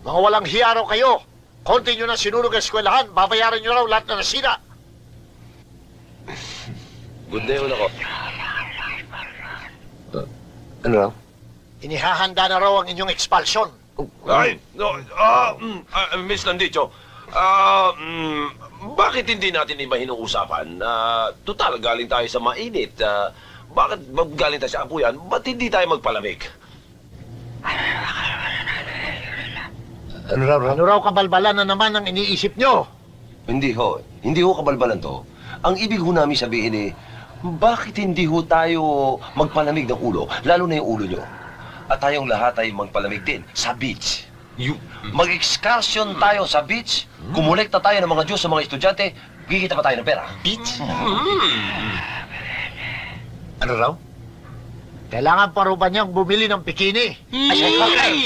Mga walang hiya raw kayo. Konti nyo na sinunog ang eskwelahan, babayaran nyo raw lahat na nasira. Good day ulit ako. Ano raw? Inihahanda na raw ang inyong expulsion. Ay, no, Miss Landicho, bakit hindi natin iba hinuusapan? Total, galing tayo sa mainit. Bakit galing tayo sa apuyan? Ba't hindi tayo magpalamig? Ano raw kabalbalan na naman ang iniisip nyo? Hindi ho. Hindi ho kabalbalan to. Ang ibig ho namin sabihin bakit hindi ho tayo magpalamig ng ulo, lalo na yung ulo nyo? At tayong lahat ay magpalamig din sa beach. Mag-excursion tayo sa beach, kumulekta tayo ng mga Diyos sa mga estudyante, kikita pa tayo ng pera. Beach? Ano raw? Kailangan pa rin ba niyang bumili ng bikini? Aray!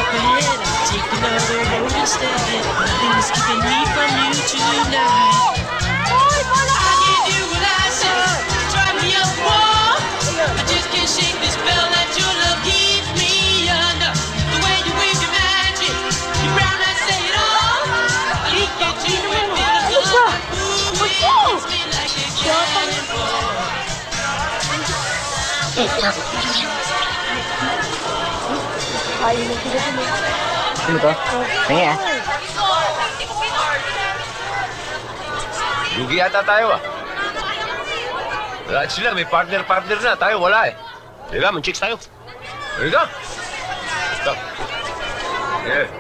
up ahead. I'll take another road instead. Nothing's keeping me from you tonight. I can't do what I said. Try me up, wall. I just can't shake this spell that your love keeps me under. The way you wave your magic, your brown eyes say it all. I look at you and feel so moving. It's me like a cannonball. Sino to? Hingi ah. Lugi yata tayo ah. Lahat sila, may partner-partner na. Tayo, wala eh. Halika, mag-chicks tayo. Halika. Stop. Yeah.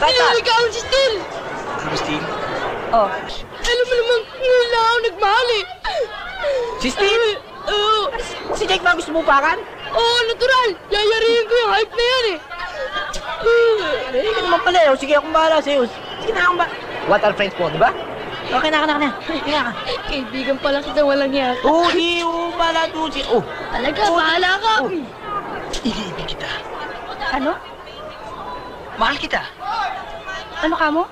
Niligawan si Stil! Si Stil? Oh. Alam mo naman, ngayon lang ako nagmahal eh. Si Stil? Oo. Si Jake ba gusto mo upakan? Oo, natural. Yayarihin ko yung hype na yan eh. Eh, ka naman pala. Sige, akong bahala sa'yo. Sige na akong What are friends po, di ba? Okay na. Sige na. Kaibigan pala kita walang yata. Oo, bahala doon. Oh. Talaga, bahala ka. Iibig kita. Ano? Mahal kita. Ano ka mo?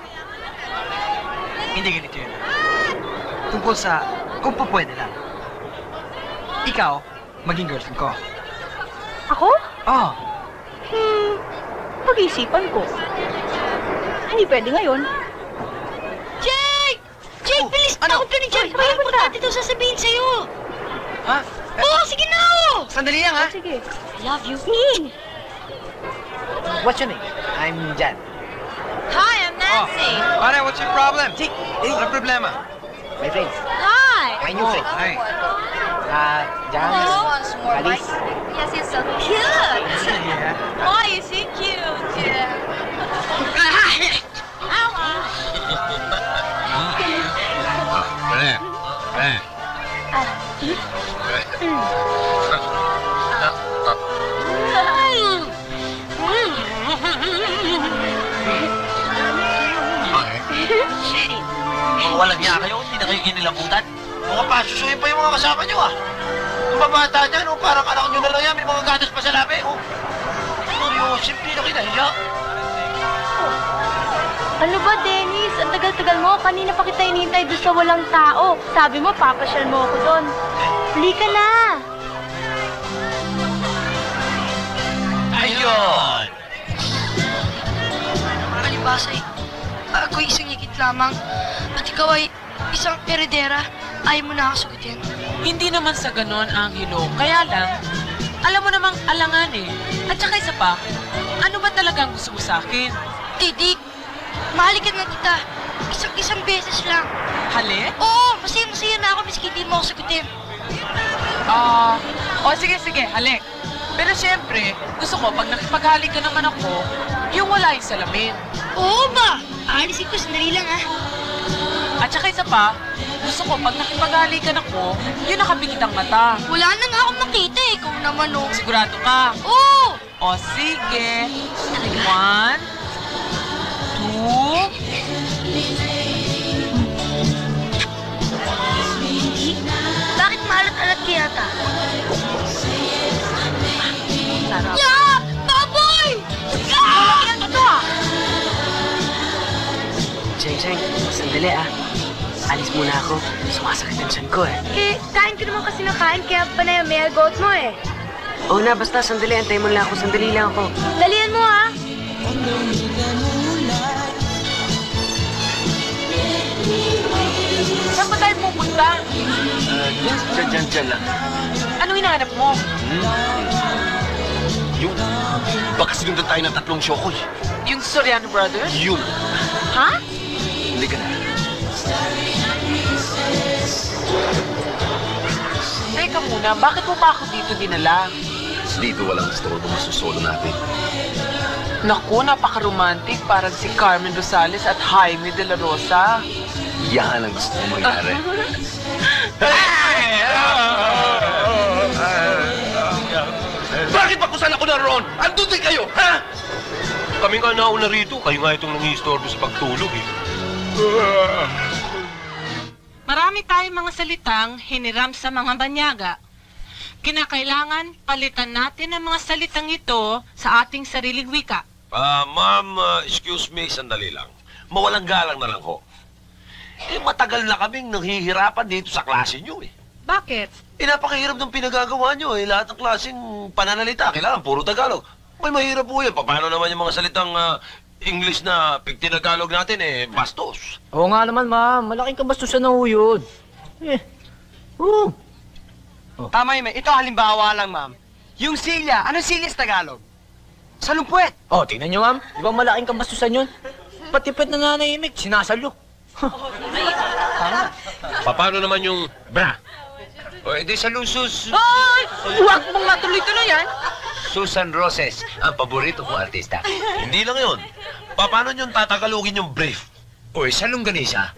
Hindi ganito yun. Tungkol sa kung pwede lang. Ikaw, maging girlfriend ko. Ako? Oo. Pag-iisipan ko. Hindi pwede ngayon. Jake! Jake, bilis! Takot ka ni Jake! May importante ito sasabihin sa'yo. Ha? Oo, sige na! Sandali lang, ha? Sige. I love you. What's your name? I'm Jan. Hi, I'm Nancy. Pare, what's your problem? Jake, ano problema? My friends. Hi. My new friend. Hi. Jan. Alice. Yes, you're so cute. Why is he cute? Yeah. Walang niya kayo, hindi na kayo ginilabutan. Mga pasusuhin pa yung mga kasama nyo ah. Ang babata niya, no, parang anak nyo na lang yan, may mga gatas pa sa labi, oh. Seryoso, hindi na kinahiya. Ano ba, Dennis? Ang tagal-tagal mo. Kanina pa kita hinihintay doon sa walang tao. Sabi mo, papasyal mo ako doon. Huli ka na! Ayun! Palibasay, ako'y isang higit lamang. At ikaw ay isang heredera. Ayaw mo na ako sagutin. Hindi naman sa ganon, Angelo. Kaya lang, alam mo namang alangan eh. At saka isa pa, ano ba talagang gusto mo sa akin? Tidik, mahalikan na kita. Isang beses lang. Hali? Oo, masaya-masaya na ako miski hindi mo ako sagutin. Sige, halik. Pero siyempre, gusto ko, pag nakipaghalik ka naman ako, yung wala yung salamin. Oo ba? Aalisin ko, sandali lang ah. At saka isa pa, gusto ko, pag nakipaghalikan ako, yung nakapikit ang mata. Wala na nga akong makita eh, ikaw naman oh. Sigurado ka? Oo! O sige. 1, 2... Bakit maalat-alat kaya ta? Sarap. Yeah! Baboy! Ah! Yan ito ah! Cheng, sandali ah. Alis muna ako. Sumasakit ang tiyan ko eh. Eh, kain ka naman kasi ng kain, kaya pa na yung may goat mo eh. Oo na, basta sandali. Antay mo lang ako. Sandali lang ako. Dalian mo ah! Saan ba tayo pupunta? Diyan lang. Anong hinahanap mo? Yung, baka sinundan tayo ng 3 syokoy. Yung Soriano Brothers? Yun. Ha? Hindi ka na. Teka muna, bakit mo pa ako dito dinala? Dito walang gusto ko masusolo natin. Naku, napaka-romantic. Parang si Carmen Rosales at Jaime de la Rosa. Yan ang gusto ko mangyari. Bakit pa kung saan ako naroon? Andun din kayo, ha? Kami nga nauna rito. Kayo nga itong nangiistorbo sa pagtulog eh. Marami tayong mga salitang hiniram sa mga banyaga. Kinakailangan palitan natin ang mga salitang ito sa ating sariling wika. Ma'am, excuse me, sandali lang. Mawalang galang na lang ho. Matagal na kaming nanghihirapan dito sa klase nyo eh. Bakit? Napakahirap ng pinagagawa nyo eh. Lahat ng klaseng pananalita, kailangan puro Tagalog. May mahirap po yan. Paano naman yung mga salitang English na pig-Tinagalog natin eh, bastos. Oo nga naman, ma'am. Malaking kabastusan na ho yun. Tama yun, ito halimbawa lang, ma'am. Yung silya, anong silya sa Tagalog? Salumpuet. Tingnan nyo, ma'am. Di ba malaking kabastusan yun? Patipid na nanahimik, sinasalo. Paano naman yung bra? O, edi sa lusus. Ay! Huwag mong matuloy-tuloy yan. Susan Roses, ang paborito kong artista. Hindi lang yun. Paano nyo tatagalogin yung brief? O, sa longganisa.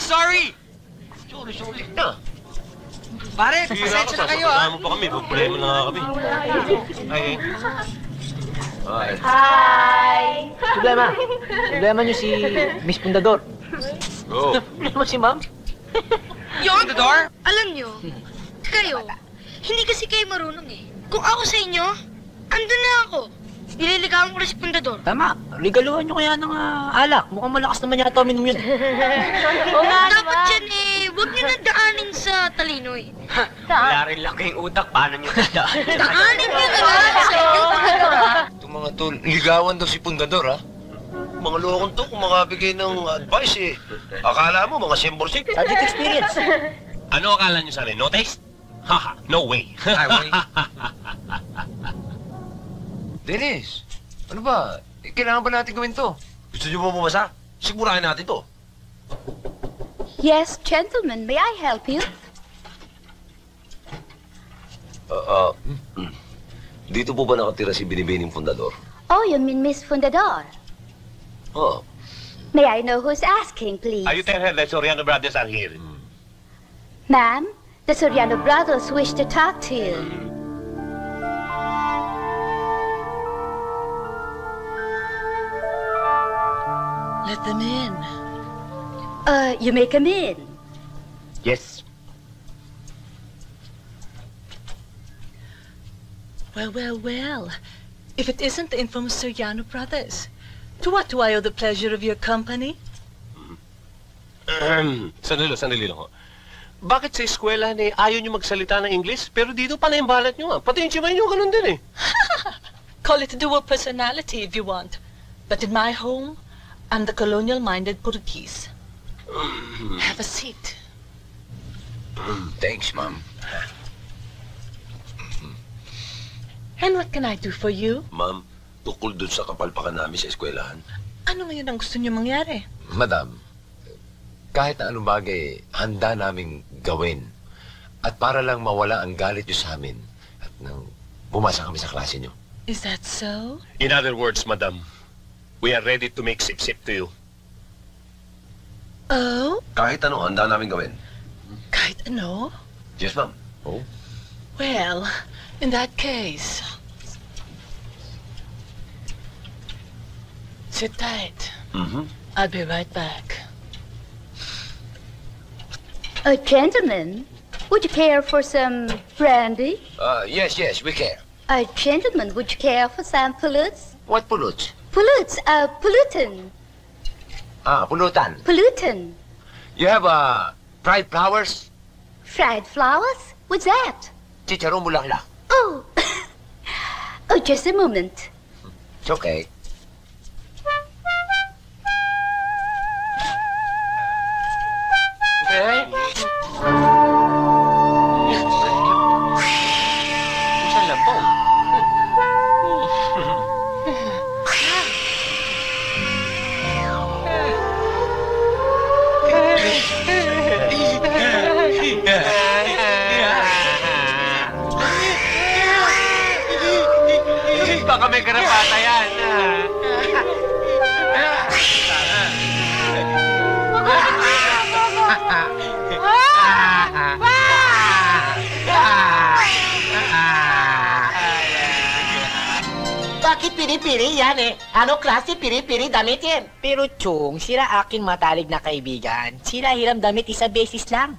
Sorry! Sorry na. Pare, pasensya na kayo, Kasama mo pa kami, problema na nga kami. Ay. Hi! Problema nyo si Miss Pundador. Oh. Problema si ma'am. Yon? Pundador? Alam nyo, kayo, hindi kasi kayo marunong eh. Kung ako sa inyo, andun na ako. Nililigawan ko na si Pundador. Tama, regaluhan nyo kaya ng alak. Mukhang malakas naman yata uminom yun. Oo nga dapat yan eh, huwag nyo na daanin sa talino eh. Wala rin laking utak, paano nyo dadaan? Daanin nyo na lang sa inyo. Itong mga tol, ligawan daw si Pundador, ha? Mga lokong to, kung makabigay ng advice, eh. Akala mo, mga semborsik. Subject experience. Ano akala nyo sa akin? No taste? Haha, no way. Dennis, ano ba? Kailangan ba natin gawin to? Gusto nyo mo bumasa? Sigurahin natin to. Yes, gentlemen, may I help you? Dito po ba nakatira si Binibining Pundador? Oh, you mean Miss Fundador? Oh. May I know who's asking, please? You tell her that Soriano brothers are here. Ma'am, the Soriano brothers wish to talk to you. Let them in. You may come in. Yes. Well. If it isn't the infamous Soriano brothers, to what do I owe the pleasure of your company? Sandali lang ho. Bakit sa eskwela ayaw nyo magsalita ng English, pero dito panayambalat nyo nga. Pati yung chimay nyo, ganun din eh. Call it a dual personality if you want. But in my home, I'm the colonial-minded Portuguese. Have a seat. Thanks, Ma'am. And what can I do for you? Ma'am, tukol dun sa kapalpakan namin sa eskwelahan. Ano ngayon ang gusto niyo mangyari? Madam, kahit na anong bagay, handa naming gawin. At para lang mawala ang galit nyo sa amin at nang bumasa kami sa klase nyo. Is that so? In other words, madam, we are ready to make sip-sip to you. Oh? Kahit ano, handa namin gawin. Kahit ano? Yes, ma'am. Oh? Well, in that case, sit tight. I'll be right back. Gentlemen, would you care for some brandy? Yes, we care. Gentlemen, would you care for some pollutes? What pollutes? Pollutes, pollutant. Pulutan. Pollutant. You have, fried flowers? Fried flowers? What's that? Chicharong bulaklak. Oh. Oh, just a moment. It's okay. Saan may karapata yan. Bakit piri-piri yan eh? Ano klase piri-piri damit yan? Pero Chong, sila aking matalig na kaibigan. Sila hiram damit isa beses lang.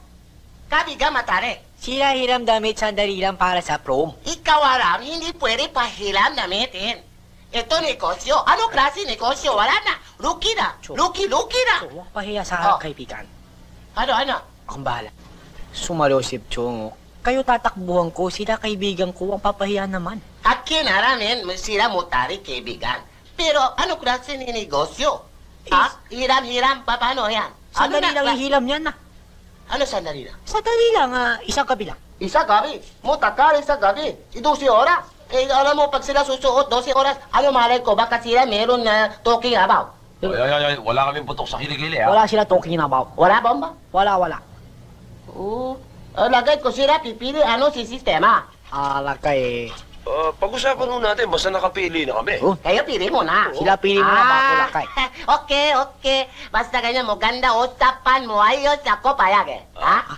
Kabiga matari. Sila hiram damit sandali lang para sa prom. Ikaw alam, hindi pwede pahiram damitin. Ito negosyo. Ano klase negosyo? Wala na. Luki na. Luki na. Huwag pahiya sa aking kaibigan. Ano? Akong bahala. Sumalosip, Chong. Kayo tatakbuhan ko, sila kaibigan ko, ang papahiya naman. Akin aramin, sila mutari kaibigan. Pero ano klase ni negosyo? Hiram-hiram, paano yan? Sandali lang ihilam yan na. Ano sandali lang? Sandali lang, isang gabi lang. Isang gabi? Mutakar isang gabi. 12 oras. Eh, alam mo, pag sila susuot 12 oras, ano malay ko, baka sila meron na talking about. Ay, wala kaming putok sa kilikili, ha? Wala sila talking about. Wala bomba? Wala. Oo. Lagay ko sila pipili ano si sistema. Lagay. Pag-usapan mo natin, basta nakapili na kami. Kayo pili mo na. Sila pili mo na bago lakay. Okay. Basta ganyan mo, ganda usapan mo, ayos ako payag eh.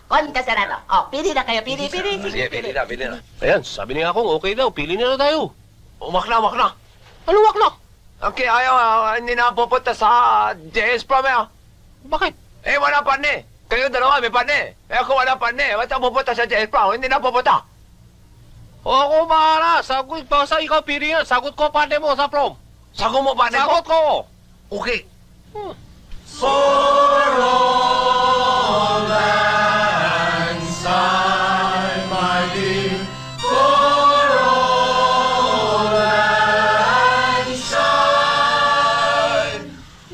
Konta sa nato. Pili na kayo, pili. Sige, pili na. Ayan, sabi niya akong okay daw, pili na tayo. Umakna. Ano wakna? Okay, ayaw, hindi na pupunta sa JS Prom eh. Bakit? Eh, wala pa ni. Kayo dalawa, may pane. Eh, ako wala pane. Ba't ako pupunta sa JS Prom? Hindi na pupunta. Ako bahala. Sagot pa sa ikaw, pili yan. Sagot ko pane mo sa prom. Sagot mo pane ko? Sagot ko. Okay. For all and sigh, my dear. For all and sigh,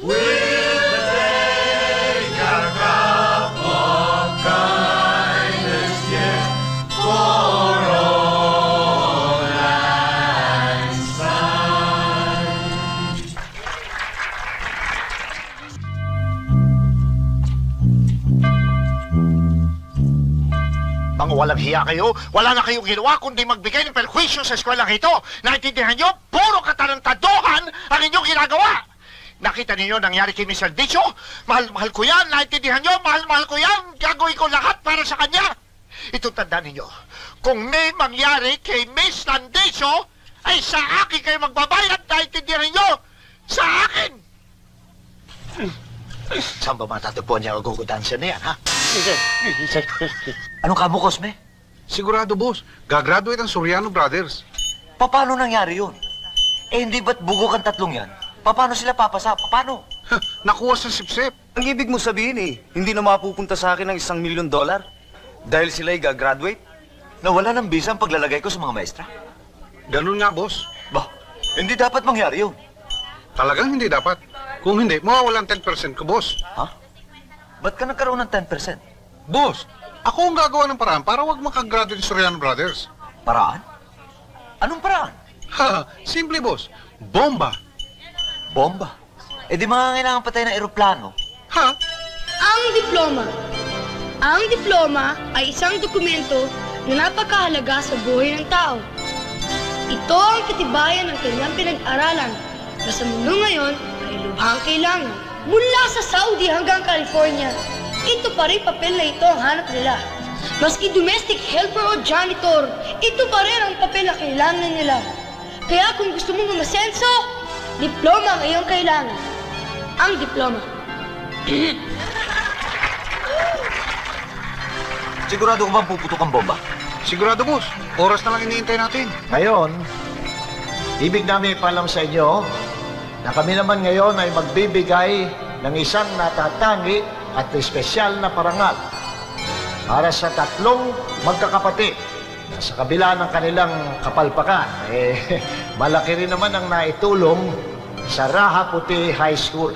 we'll take our cup of kindness, yes. For all and sigh. Mga walang hiya kayo, wala na kayong ginawa kundi magbigay ng perkwisyo sa eskwelalang ito. Naintindihan nyo? Puro katarantaduhan ang inyong ginagawa. Nakita ninyo nangyari kay Miss Landicho? Mahal ko yan. Naintindihan nyo? Mahal ko yan. Gagawin ko lahat para sa kanya. Ito tandaan ninyo. Kung may mangyari kay Miss Landicho, ay sa akin kayo magbabayad. Naintindihan nyo? Sa akin! Saan ba matatagpuan niya ang gugudansya na yan, ha? Anong kamo, Cosme? Sigurado, boss. Gagraduate ang Soriano Brothers. Paano nangyari yun? Eh, hindi ba't bugok ang tatlong yan? Paano sila papasa? Paano? Nakuha sa sipsip. Ang ibig mo sabihin hindi na mapupunta sa akin ng $1 milyon dahil sila ay gagraduate? Nawala ng bisa ang paglalagay ko sa mga maestra? Ganun nga, boss. Bah, hindi dapat mangyari yun. Talagang hindi dapat. Kung hindi, mawawalan 10% ko, boss. Ha? Ba't ka nagkaroon ng 10%? Boss, ako ang gagawa ng paraan para wag makagraduate yung Soriano Brothers. Paraan? Anong paraan? Ha, simple, boss. Bomba. Bomba? Eh di mangangailangan patay ng eroplano. Ha? Ang diploma. Ang diploma ay isang dokumento na napakahalaga sa buhay ng tao. Ito ang katibayan ng kanyang pinag-aralan na sa mundo ngayon ay lubhang kailangan. Mula sa Saudi hanggang California, ito pa rin papel na ito ang hanap nila. Maski domestic helper o janitor, ito pa rin ang papel na kailangan nila. Kaya kung gusto mong umasenso, diploma ang iyong kailangan. Ang diploma. Sigurado ko bang puputok ang bomba? Sigurado, boss. Oras na lang iniintay natin. Ngayon, ibig namin ipalam sa inyo na kami naman ngayon ay magbibigay ng isang natatangi at espesyal na parangal para sa 3 magkakapatid na sa kabila ng kanilang kapalpakan. Malaki rin naman ang naitulong sa Raha Puti High School.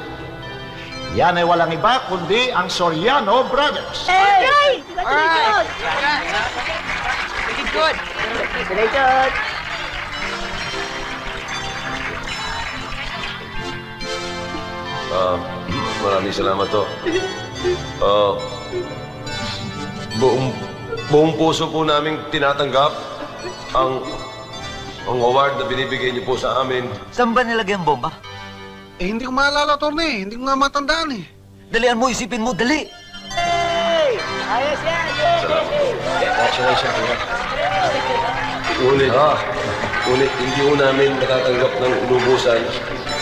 Yan ay walang iba kundi ang Soriano Brothers. Hey! Congratulations! Very good. Congratulations! Maraming salamat to. Buong puso po namin tinatanggap ang ang award na binibigay niyo po sa amin. Saan ba nilagay ang bomba? Eh, hindi ko maalala, Atty. Hindi ko nga matandaan eh. Dalian mo, isipin mo, dali! Hey! Ayos yan! Congratulations, Kuya. Ngunit hindi ho namin natatanggap ng lubusan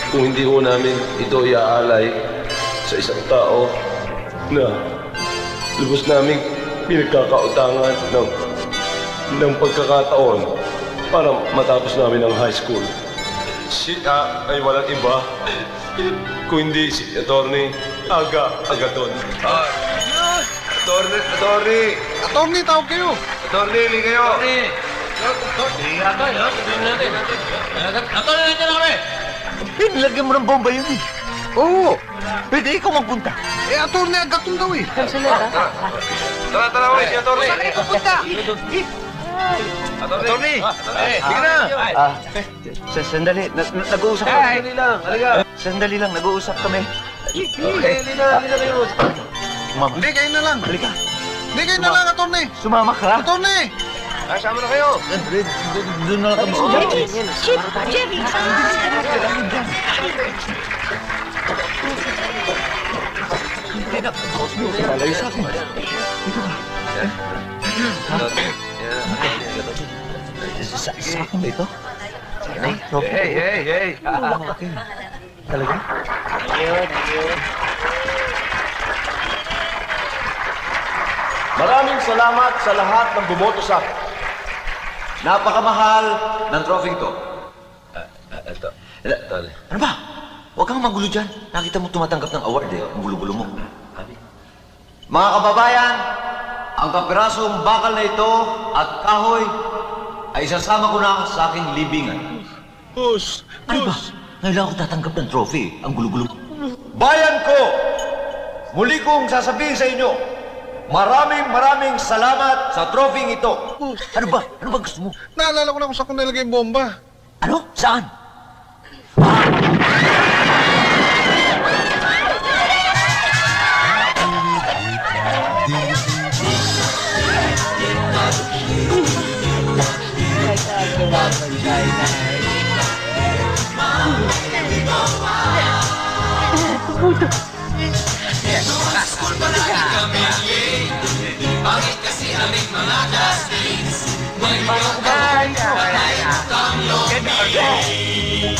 kung hindi ho namin ito iaalay sa isang tao na lubos namin pinagkakautangan ng pagkakataon para matapos namin ang high school. Siya ay walang iba kung hindi si Atty. Agaton. Atty. Atty, tawag kayo. Atty, hindi kayo. Atty, nandiyan na kami! Nilagyan mo ng bomba yun eh. Oo. Pwede ikaw magpunta. Eh, Atty. Agaton daw eh. Tara, uwi si Atty. Saan kayo pupunta? Atty. Sige na. Sandali, nag-uusap kami. Sandali lang, halika. Sandali lang, nag-uusap kami. Okay, halika kayo. Ma'am. Hindi, kayo na lang. Halika. Hindi, kayo na lang, Atty. Sumama ka. Atty. Sama na kayo. Doon na lang kami sa Jerry! Jerry! Malayo sa akin. Sa akin ba ito? Hey! Talaga? Maraming salamat sa lahat ng bumoto sa akin. Napakamahal ng trophy ito. Ito. Ano ba? Huwag kang magulo dyan. Nakita mo tumatanggap ng award eh. Ang gulo-gulo mo. Mga kababayan, ang kapirasong bakal na ito at kahoy ay isasama ko na sa aking libingan. Boss! Ano ba? Ngayon lang ako tatanggap ng trophy. Ang gulo-gulo mo. Bayan ko! Muli kong sasabihin sa inyo, maraming salamat sa trophy ito. Ano ba? Ano ba gusto mo? Naalala ko na kung saan ko nilagay yung bomba. Ano? Saan? Bakit kasi aming mga classmates may mga kang lobi?